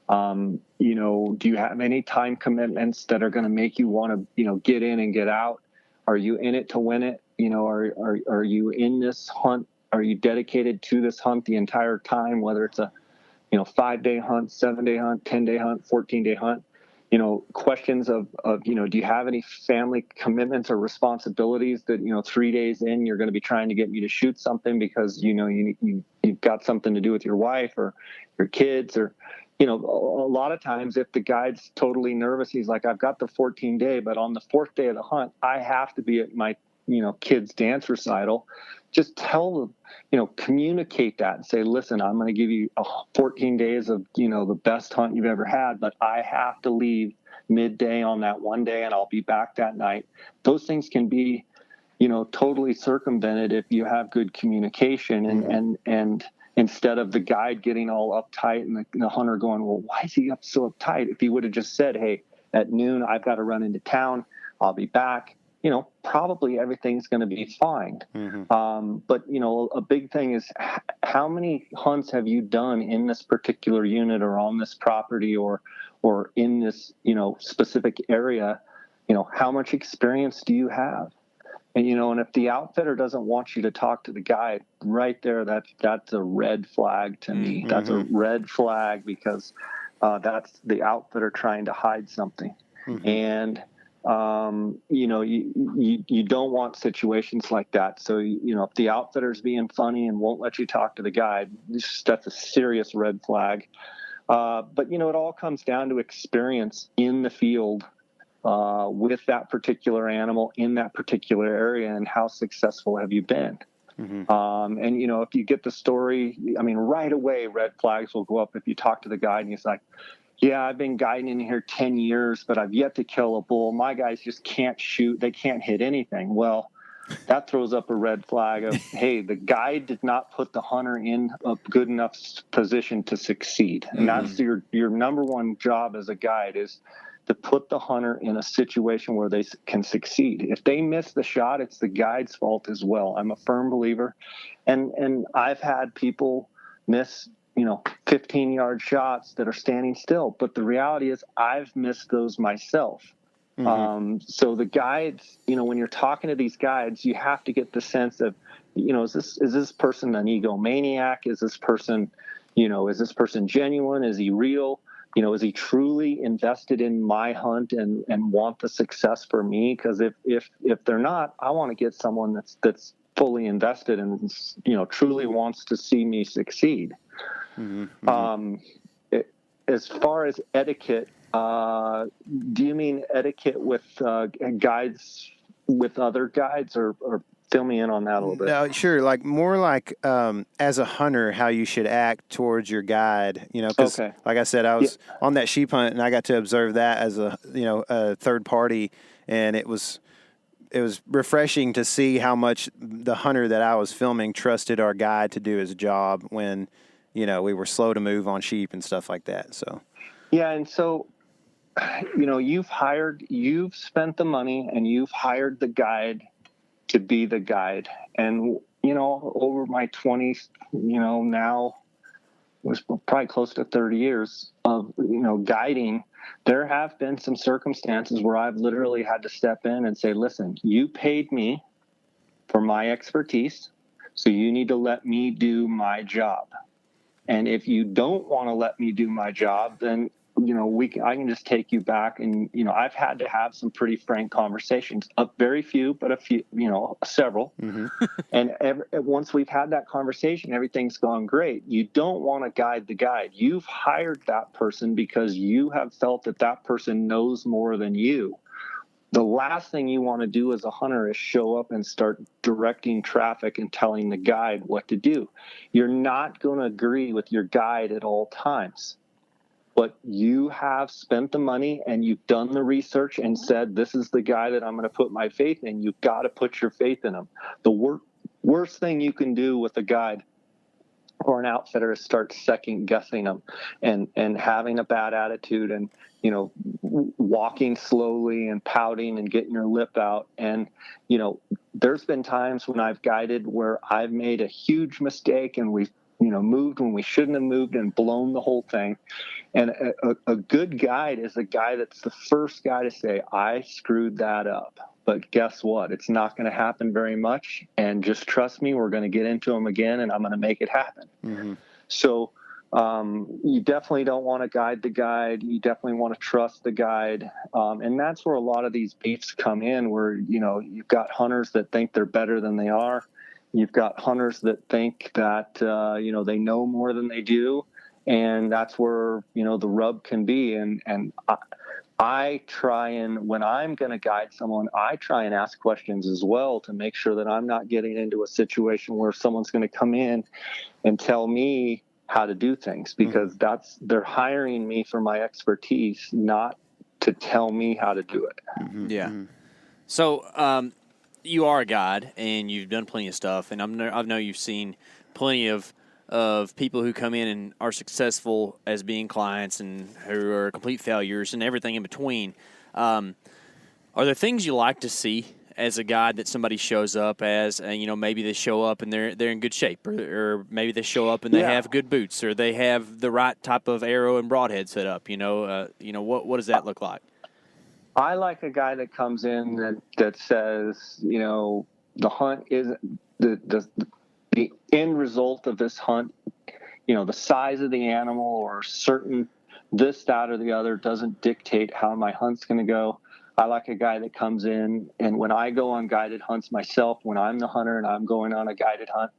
Speaker 4: Do you have any time commitments that are going to make you want to, get in and get out? Are you in it to win it? Are you in this hunt? Are you dedicated to this hunt the entire time, whether it's a, 5-day hunt, 7-day hunt, 10-day hunt, 14-day hunt? Questions of, do you have any family commitments or responsibilities that, 3 days in, you're going to be trying to get me to shoot something because, you've got something to do with your wife or your kids, or, a lot of times if the guide's totally nervous, he's like, I've got the 14-day, but on the 4th day of the hunt, I have to be at my, kid's dance recital. Just tell them, communicate that and say, listen, I'm going to give you 14 days of, the best hunt you've ever had, but I have to leave midday on that one day and I'll be back that night. Those things can be, totally circumvented if you have good communication and instead of the guide getting all uptight and the hunter going, well, why is he so uptight? If he would have just said, hey, at noon, I've got to run into town, I'll be back. Probably everything's going to be fine. Mm-hmm. But, a big thing is how many hunts have you done in this particular unit or on this property or in this, specific area? How much experience do you have? And, and if the outfitter doesn't want you to talk to the guide right there, that's a red flag to me. Mm-hmm. That's a red flag because, That's the outfitter trying to hide something.
Speaker 3: Mm-hmm.
Speaker 4: And, you don't want situations like that. So, if the outfitter's being funny and won't let you talk to the guide, that's a serious red flag. But, it all comes down to experience in the field with that particular animal in that particular area, and how successful have you been?
Speaker 3: Mm-hmm.
Speaker 4: And, if you get the story, right away, red flags will go up if you talk to the guide and he's like, yeah, I've been guiding in here 10 years, but I've yet to kill a bull. My guys just can't shoot. They can't hit anything. Well, that throws up a red flag of, hey, the guide did not put the hunter in a good enough position to succeed. And that's your number one job as a guide, is to put the hunter in a situation where they can succeed. If they miss the shot, it's the guide's fault as well. I'm a firm believer. And I've had people miss 15-yard shots that are standing still. But the reality is I've missed those myself.
Speaker 3: Mm-hmm.
Speaker 4: So the guides, when you're talking to these guides, you have to get the sense of, is this person an egomaniac? Is this person genuine? Is he real? Is he truly invested in my hunt and want the success for me? Because if they're not, I want to get someone that's fully invested and, truly wants to see me succeed.
Speaker 3: Mm-hmm.
Speaker 4: As far as etiquette, do you mean etiquette with guides, with other guides, or fill me in on that a little bit?
Speaker 3: No, sure. More like as a hunter, how you should act towards your guide. Because
Speaker 4: Okay.
Speaker 3: like I said, I was on that sheep hunt and I got to observe that as a third party, and it was refreshing to see how much the hunter that I was filming trusted our guide to do his job when we were slow to move on sheep and stuff like that. So
Speaker 4: yeah, and so you've spent the money and you've hired the guide to be the guide. And over my 20s, now it was probably close to 30 years of guiding, there have been some circumstances where I've literally had to step in and say, listen, you paid me for my expertise, so you need to let me do my job. And if you don't want to let me do my job, then I can just take you back. And I've had to have some pretty frank conversations. Very few, but a few, several.
Speaker 3: Mm-hmm.
Speaker 4: And once we've had that conversation, everything's gone great. You don't want to guide the guide. You've hired that person because you have felt that person knows more than you. The last thing you want to do as a hunter is show up and start directing traffic and telling the guide what to do. You're not going to agree with your guide at all times, but you have spent the money and you've done the research and said, this is the guy that I'm going to put my faith in. You've got to put your faith in him. The worst thing you can do with a guide or an outfitter is start second guessing them and having a bad attitude and, walking slowly and pouting and getting your lip out. And, there's been times when I've guided where I've made a huge mistake and we've, moved when we shouldn't have moved and blown the whole thing. And a good guide is a guy that's the first guy to say, I screwed that up. But guess what? It's not going to happen very much. And just trust me, we're going to get into them again and I'm going to make it happen.
Speaker 3: Mm-hmm.
Speaker 4: So you definitely don't want to guide the guide. You definitely want to trust the guide. And that's where a lot of these beefs come in, where, you've got hunters that think they're better than they are. You've got hunters that think that, they know more than they do. And that's where, the rub can be. And I try and, when I'm going to guide someone, I try and ask questions as well to make sure that I'm not getting into a situation where someone's going to come in and tell me how to do things, because they're hiring me for my expertise, not to tell me how to do it.
Speaker 3: Mm-hmm.
Speaker 2: Yeah.
Speaker 3: Mm-hmm.
Speaker 2: So you are a guide and you've done plenty of stuff, and I know you've seen plenty of people who come in and are successful as being clients and who are complete failures and everything in between. Are there things you like to see as a guide that somebody shows up as, and maybe they show up and they're in good shape, or maybe they show up and they have good boots, or they have the right type of arrow and broadhead set up? What does that look like?
Speaker 4: I like a guy that comes in that says, the hunt isn't the end result of this hunt, the size of the animal or certain this, that, or the other doesn't dictate how my hunt's going to go. I like a guy that comes in, and when I go on guided hunts myself, when I'm the hunter and I'm going on a guided hunt,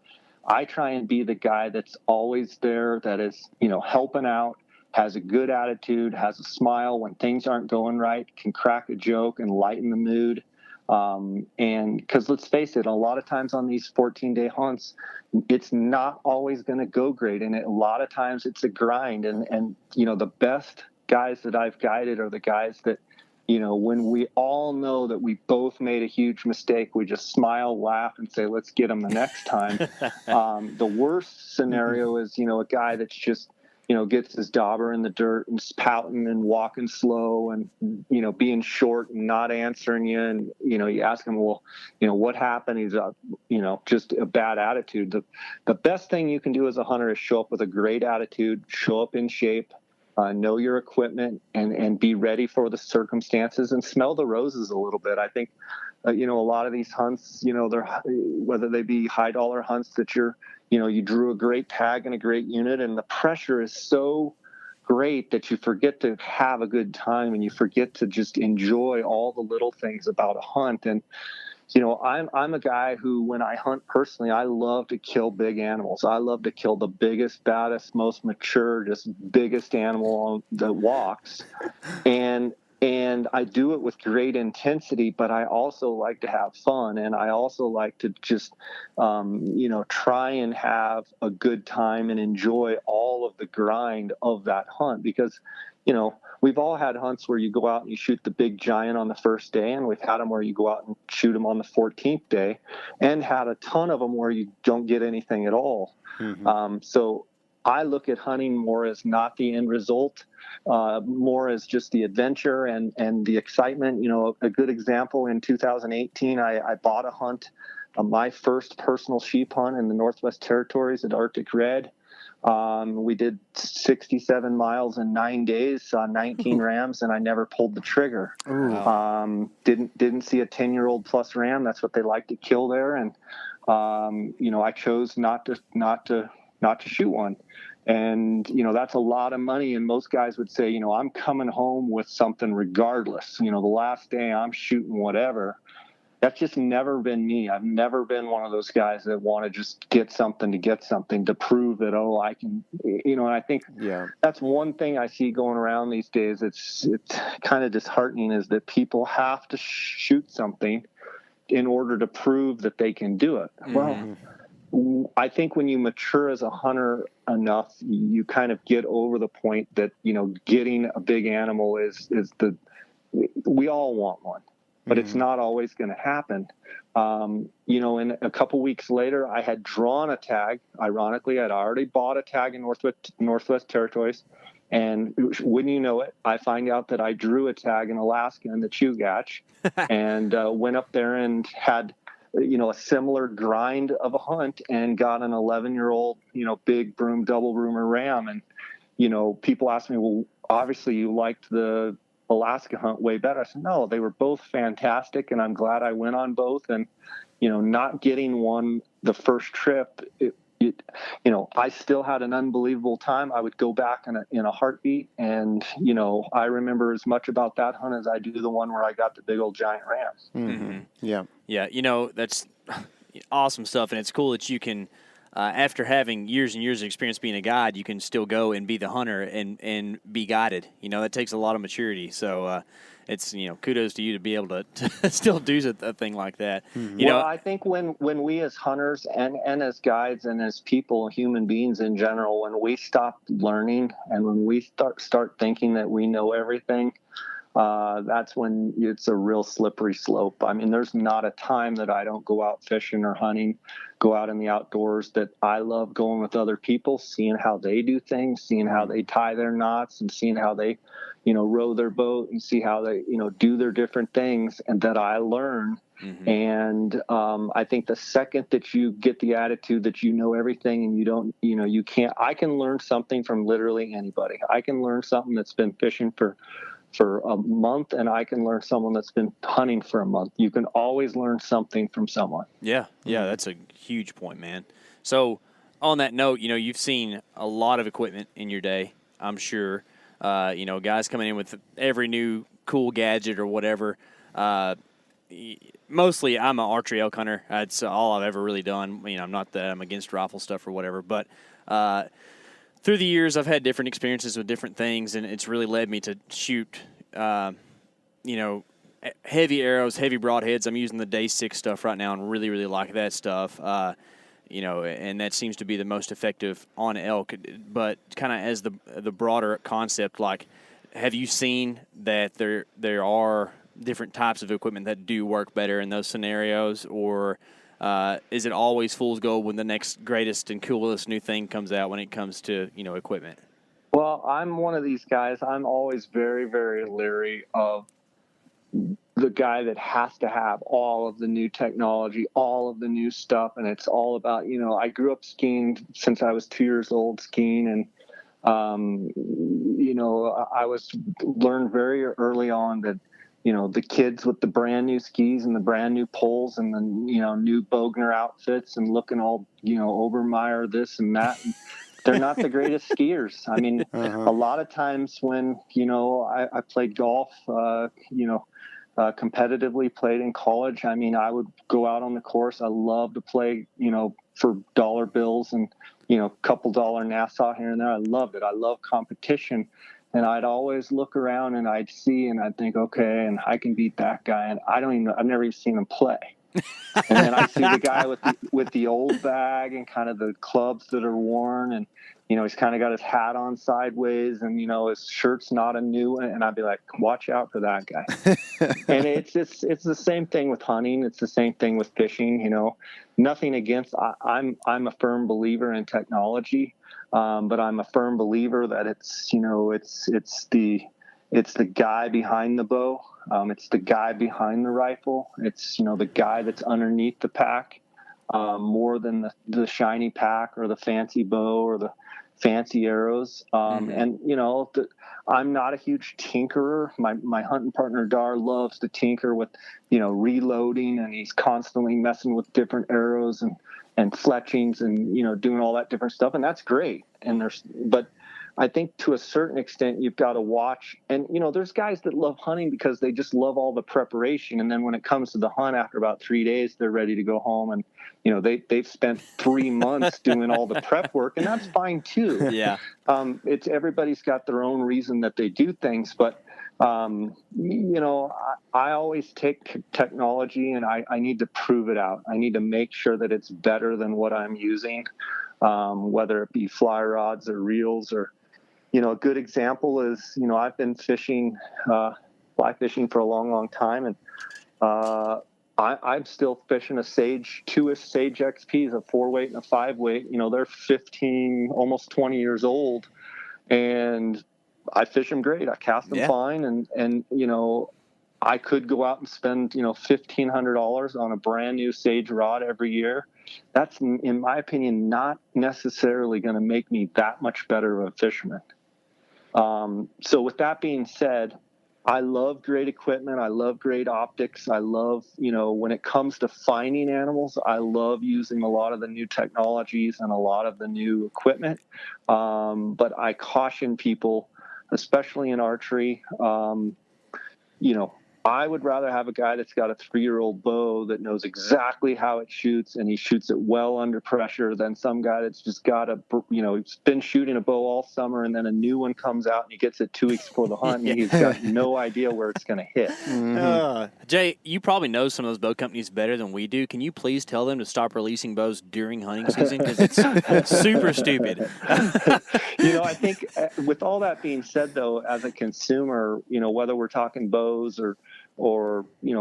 Speaker 4: I try and be the guy that's always there, that is, helping out, has a good attitude, has a smile when things aren't going right, can crack a joke and lighten the mood. And because let's face it, a lot of times on these 14-day hunts, it's not always going to go great. And a lot of times it's a grind. And the best guys that I've guided are the guys that, when we all know that we both made a huge mistake, we just smile, laugh, and say, let's get them the next time. The worst scenario is, a guy that's just, gets his dauber in the dirt and pouting and walking slow and, being short and not answering you. And, you ask him, well, what happened? He's, just a bad attitude. The best thing you can do as a hunter is show up with a great attitude, show up in shape, know your equipment, and be ready for the circumstances and smell the roses a little bit. I think, a lot of these hunts, they're, whether they be high dollar hunts that you drew a great tag and a great unit, and the pressure is so great that you forget to have a good time and you forget to just enjoy all the little things about a hunt. And, I'm a guy who, when I hunt personally, I love to kill big animals. I love to kill the biggest, baddest, most mature, just biggest animal that walks. And I do it with great intensity, but I also like to have fun. And I also like to just, try and have a good time and enjoy all of the grind of that hunt. Because, we've all had hunts where you go out and you shoot the big giant on the first day, and we've had them where you go out and shoot them on the 14th day, and had a ton of them where you don't get anything at all. Mm-hmm. So I look at hunting more as not the end result, more as just the adventure and the excitement. A good example, in 2018, I bought a hunt, my first personal sheep hunt in the Northwest Territories at Arctic Red. We did 67 miles in 9 days, saw 19 rams, and I never pulled the trigger. Didn't see a 10-year-old plus ram. That's what they like to kill there. And, I chose not to shoot one. And, that's a lot of money. And most guys would say, I'm coming home with something regardless. The last day I'm shooting whatever. That's just never been me. I've never been one of those guys that want to just get something to prove that, I can, and I think that's one thing I see going around these days. It's kind of disheartening, is that people have to shoot something in order to prove that they can do it. Mm-hmm. Well, I think when you mature as a hunter enough, you kind of get over the point that, getting a big animal is we all want one. But it's not always going to happen. And a couple weeks later, I had drawn a tag. Ironically, I'd already bought a tag in Northwest Territories. And wouldn't you know it, I find out that I drew a tag in Alaska in the Chugach and went up there and had, a similar grind of a hunt and got an 11-year-old, big double broomer ram. And, people ask me, well, obviously you liked the Alaska hunt way better. I said, no, they were both fantastic, and I'm glad I went on both. And, not getting one the first trip, I still had an unbelievable time. I would go back in a heartbeat. And, I remember as much about that hunt as I do the one where I got the big old giant ram.
Speaker 2: Mm-hmm. Yeah. Yeah. That's awesome stuff. And it's cool that you can, after having years and years of experience being a guide, you can still go and be the hunter and be guided. That takes a lot of maturity. So it's, kudos to you to be able to still do a thing like that.
Speaker 4: Mm-hmm. I think when we as hunters and as guides and as people, human beings in general, when we stop learning and when we start thinking that we know everything, that's when it's a real slippery slope. I mean, there's not a time that I don't go out fishing or hunting, go out in the outdoors, that I love going with other people, seeing how they do things, seeing how they tie their knots, and seeing how they, row their boat, and see how they, do their different things, and that I learn. Mm-hmm. And I think the second that you get the attitude that you know everything and you don't, you can't, I can learn something from literally anybody. I can learn something that's been fishing for a month, and I can learn someone that's been hunting for a month. You can always learn something from someone.
Speaker 2: Yeah, that's a huge point, man. So on that note, you've seen a lot of equipment in your day, I'm sure. Guys coming in with every new cool gadget or whatever. Mostly, I'm an archery elk hunter. That's all I've ever really done. I'm not that I'm against rifle stuff or whatever, but through the years, I've had different experiences with different things, and it's really led me to shoot, heavy arrows, heavy broadheads. I'm using the Day 6 stuff right now and really, really like that stuff. And that seems to be the most effective on elk. But kind of as the broader concept, like, have you seen that there are different types of equipment that do work better in those scenarios, or is it always fool's gold when the next greatest and coolest new thing comes out when it comes to equipment?
Speaker 4: Well, I'm one of these guys. I'm always very, very leery of the guy that has to have all of the new technology, all of the new stuff, and it's all about, I grew up skiing since I was 2 years old, skiing, and I learned very early on that, the kids with the brand new skis and the brand new poles and the, new Bogner outfits and looking all, Obermeyer, this and that, they're not the greatest skiers. I mean, a lot of times when, I played golf, competitively, played in college. I mean, I would go out on the course. I love to play, for dollar bills and, a couple dollar Nassau here and there. I loved it. I love competition. And I'd always look around and I'd see and I'd think, okay, and I can beat that guy. And I've never even seen him play. And then I see the guy with the old bag and kind of the clubs that are worn, and he's kind of got his hat on sideways, and his shirt's not a new one, and I'd be like, watch out for that guy. And it's the same thing with hunting. It's the same thing with fishing. Nothing against. I'm a firm believer in technology, but I'm a firm believer that it's the guy behind the bow. It's the guy behind the rifle. It's, the guy that's underneath the pack, more than the shiny pack or the fancy bow or the fancy arrows. And, I'm not a huge tinkerer. My hunting partner, Dar, loves to tinker with, reloading, and he's constantly messing with different arrows and fletchings and, doing all that different stuff. And that's great. But I think to a certain extent, you've got to watch. And, there's guys that love hunting because they just love all the preparation. And then when it comes to the hunt, after about 3 days, they're ready to go home. And, they've spent 3 months doing all the prep work, and that's fine too.
Speaker 2: Yeah.
Speaker 4: Everybody's got their own reason that they do things. But, I always take technology and I need to prove it out. I need to make sure that it's better than what I'm using, whether it be fly rods or reels or, a good example is, I've been fishing, fly fishing for a long, long time. And I'm still fishing a two-ish Sage XPs, a 4-weight and a 5-weight. They're 15, almost 20 years old. And I fish them great. I cast them fine. And I could go out and spend, $1,500 on a brand new Sage rod every year. That's, in my opinion, not necessarily going to make me that much better of a fisherman. So with that being said, I love great equipment. I love great optics. I love, when it comes to finding animals, I love using a lot of the new technologies and a lot of the new equipment. But I caution people, especially in archery, I would rather have a guy that's got a 3-year-old bow that knows exactly how it shoots and he shoots it well under pressure than some guy that's just got he's been shooting a bow all summer and then a new one comes out and he gets it 2 weeks before the hunt and he's got no idea where it's going to hit.
Speaker 2: Jay, you probably know some of those bow companies better than we do. Can you please tell them to stop releasing bows during hunting season? Because it's super stupid.
Speaker 4: I think with all that being said, though, as a consumer, whether we're talking bows or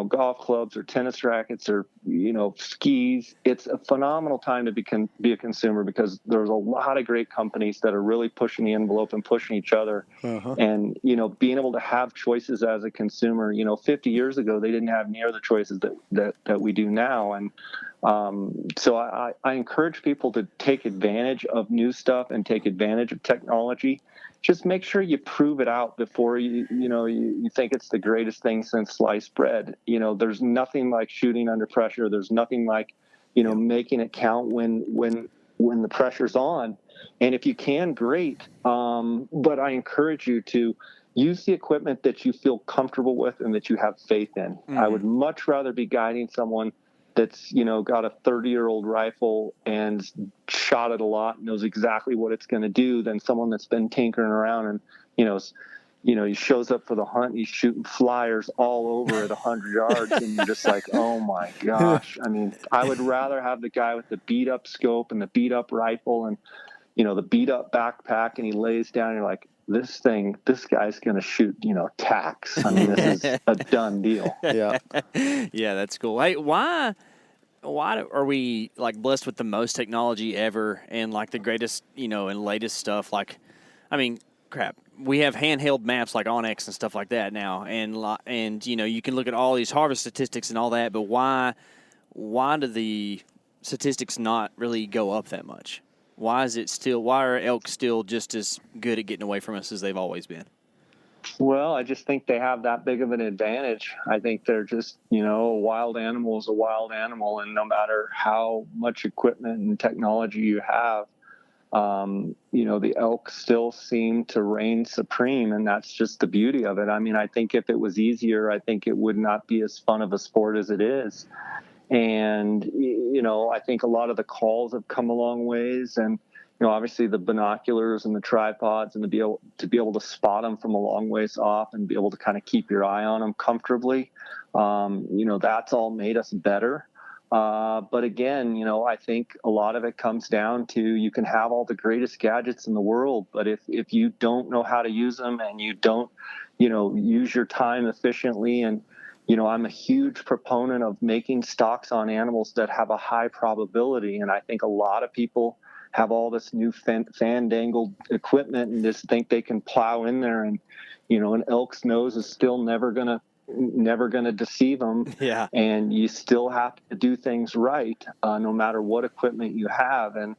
Speaker 4: golf clubs or tennis rackets or skis, it's a phenomenal time to be a consumer because there's a lot of great companies that are really pushing the envelope and pushing each other. And being able to have choices as a consumer, 50 years ago they didn't have near the choices that we do now. And so I encourage people to take advantage of new stuff and take advantage of technology. Just make sure you prove it out before you think it's the greatest thing since sliced bread. There's nothing like shooting under pressure. There's nothing like, making it count when the pressure's on. And if you can, great. But I encourage you to use the equipment that you feel comfortable with and that you have faith in. I would much rather be guiding someone that's, got a 30-year-old rifle and shot it a lot, knows exactly what it's going to do, than someone that's been tinkering around and, he shows up for the hunt and he's shooting flyers all over at 100 yards, and you're just like, oh my gosh. I mean, I would rather have the guy with the beat up scope and the beat up rifle and, the beat up backpack, and he lays down and you're like, this guy's going to shoot, tacks. I mean, this is a done deal.
Speaker 3: Yeah.
Speaker 2: Yeah, that's cool. Hey, why are we like blessed with the most technology ever and like the greatest, and latest stuff? Like, I mean, crap, we have handheld maps like Onyx and stuff like that now, and you can look at all these harvest statistics and all that, but why do the statistics not really go up that much? Why are elk still just as good at getting away from us as they've always been?
Speaker 4: Well, I just think they have that big of an advantage. I think they're just, a wild animal is a wild animal, and no matter how much equipment and technology you have, the elk still seem to reign supreme, and that's just the beauty of it. I mean, I think if it was easier, I think it would not be as fun of a sport as it is. And, I think a lot of the calls have come a long ways, and, obviously the binoculars and the tripods and to be able to spot them from a long ways off and be able to kind of keep your eye on them comfortably. That's all made us better. But again, I think a lot of it comes down to, you can have all the greatest gadgets in the world, but if you don't know how to use them and you don't, use your time efficiently, and, I'm a huge proponent of making stocks on animals that have a high probability. And I think a lot of people have all this new fandangled equipment and just think they can plow in there, and, an elk's nose is still never going to deceive them.
Speaker 2: Yeah.
Speaker 4: And you still have to do things right, no matter what equipment you have. And,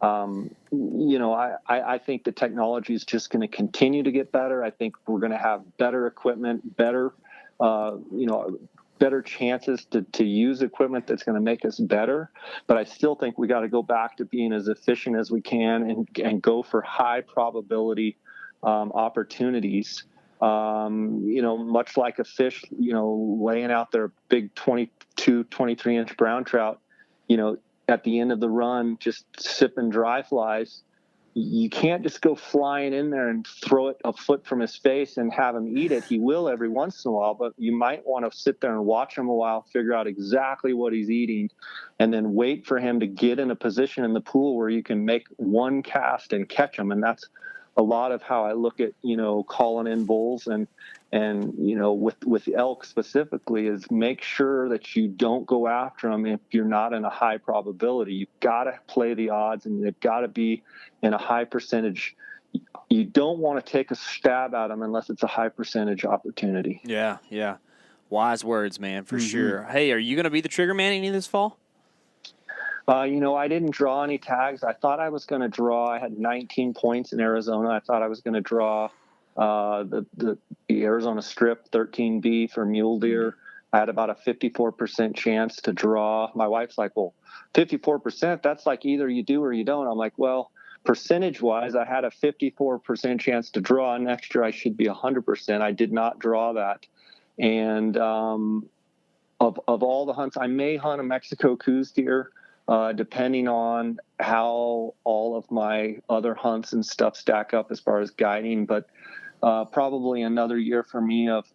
Speaker 4: I think the technology is just going to continue to get better. I think we're going to have better equipment, better chances to use equipment that's going to make us better. But I still think we got to go back to being as efficient as we can and go for high probability opportunities. Much like a fish, laying out their big 22, 23-inch brown trout, at the end of the run, just sipping dry flies. You can't just go flying in there and throw it a foot from his face and have him eat it. He will every once in a while, but you might want to sit there and watch him a while, figure out exactly what he's eating, and then wait for him to get in a position in the pool where you can make one cast and catch him. And that's a lot of how I look at, calling in bulls and with elk specifically, is make sure that you don't go after them if you're not in a high probability. You've got to play the odds, and they've got to be in a high percentage. You don't want to take a stab at them unless it's a high percentage opportunity.
Speaker 2: Yeah. Yeah. Wise words, man, for sure. Hey, are you going to be the trigger man any this fall?
Speaker 4: I didn't draw any tags. I thought I was going to draw. I had 19 points in Arizona. I thought I was going to draw the Arizona Strip 13B for mule deer. I had about a 54% chance to draw. My wife's like, well, 54%, that's like either you do or you don't. I'm like, well, percentage-wise, I had a 54% chance to draw. Next year, I should be 100%. I did not draw that. And of all the hunts, I may hunt a Mexico Coues deer, depending on how all of my other hunts and stuff stack up as far as guiding. But probably another year for me of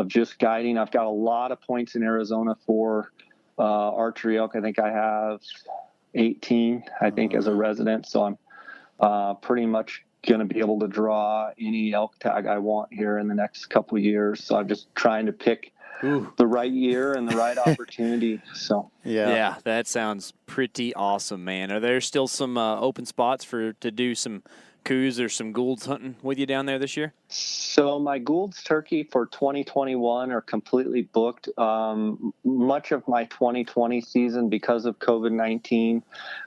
Speaker 4: just guiding. I've got a lot of points in Arizona for archery elk. I think I have 18, as a resident. So I'm pretty much going to be able to draw any elk tag I want here in the next couple of years. So I'm just trying to pick the right year and the right opportunity. So
Speaker 2: yeah, that sounds pretty awesome, man. Are there still some open spots to do some Coues or some Goulds hunting with you down there this year?
Speaker 4: So my Gould's turkey for 2021 are completely booked. Much of my 2020 season, because of COVID-19,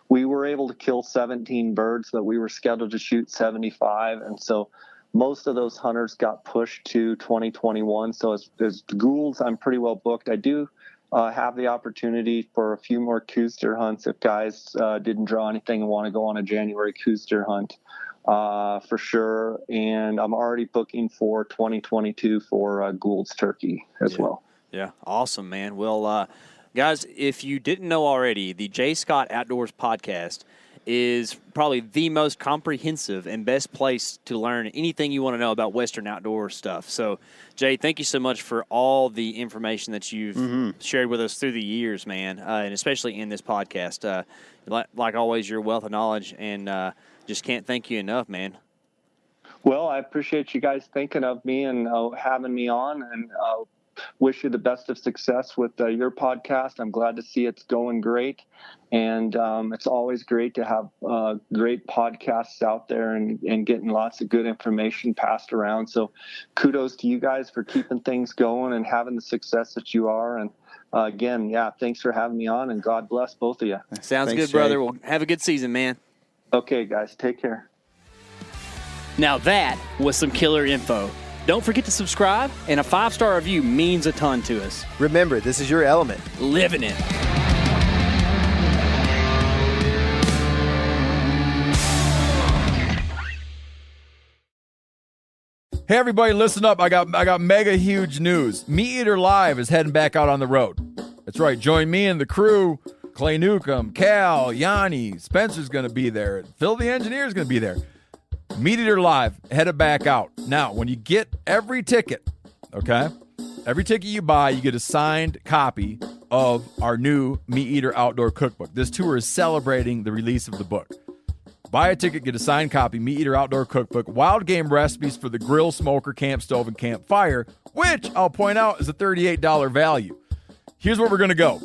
Speaker 4: we were able to kill 17 birds, but we were scheduled to shoot 75. And so most of those hunters got pushed to 2021. So as Gould's, I'm pretty well booked. I do have the opportunity for a few more Coues deer hunts if guys didn't draw anything and want to go on a January Coues deer hunt for sure. And I'm already booking for 2022 for Gould's turkey as well.
Speaker 2: Yeah, awesome, man. Well, guys, if you didn't know already, the Jay Scott Outdoors podcast is probably the most comprehensive and best place to learn anything you want to know about Western outdoor stuff. So, Jay, thank you so much for all the information that you've shared with us through the years, man, and especially in this podcast. Like always, your wealth of knowledge, and just can't thank you enough, man.
Speaker 4: Well, I appreciate you guys thinking of me and having me on, and wish you the best of success with your podcast. I'm glad to see it's going great. And it's always great to have great podcasts out there and getting lots of good information passed around. So kudos to you guys for keeping things going and having the success that you are. And again, thanks for having me on, and God bless both of you.
Speaker 2: Sounds
Speaker 3: Thanks,
Speaker 2: good, brother.
Speaker 3: Jay.
Speaker 2: Well, have a good season, man.
Speaker 4: Okay, guys, take care.
Speaker 2: Now that was some killer info. Don't forget to subscribe, and a 5-star review means a ton to us.
Speaker 3: Remember, this is your element.
Speaker 2: Living it.
Speaker 1: Hey everybody, listen up. I got mega huge news. Meat Eater Live is heading back out on the road. That's right. Join me and the crew. Clay Newcomb, Cal, Yanni, Spencer's going to be there. Phil the engineer's going to be there. Meat Eater Live headed back out. Now, when you get every ticket, okay? Every ticket you buy, you get a signed copy of our new Meat Eater Outdoor Cookbook. This tour is celebrating the release of the book. Buy a ticket, get a signed copy, Meat Eater Outdoor Cookbook, wild game recipes for the grill, smoker, camp stove, and campfire, which I'll point out is a $38 value. Here's where we're going to go.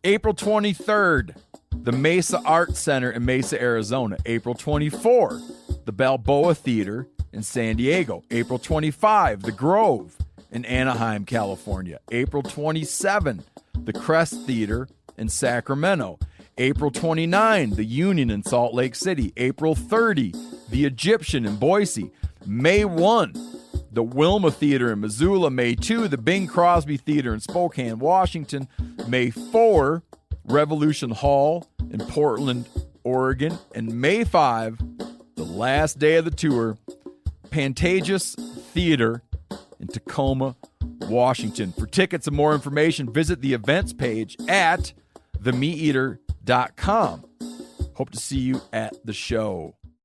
Speaker 1: April 23rd, the Mesa Arts Center in Mesa, Arizona. April 24, the Balboa Theater in San Diego. April 25, the Grove in Anaheim, California. April 27, the Crest Theater in Sacramento. April 29, the Union in Salt Lake City. April 30, the Egyptian in Boise. May 1, the Wilma Theater in Missoula. May 2, the Bing Crosby Theater in Spokane, Washington. May 4, Revolution Hall in Portland, Oregon. And May 5, the last day of the tour, Pantages Theater in Tacoma, Washington. For tickets and more information, visit the events page at themeateater.com. Hope to see you at the show.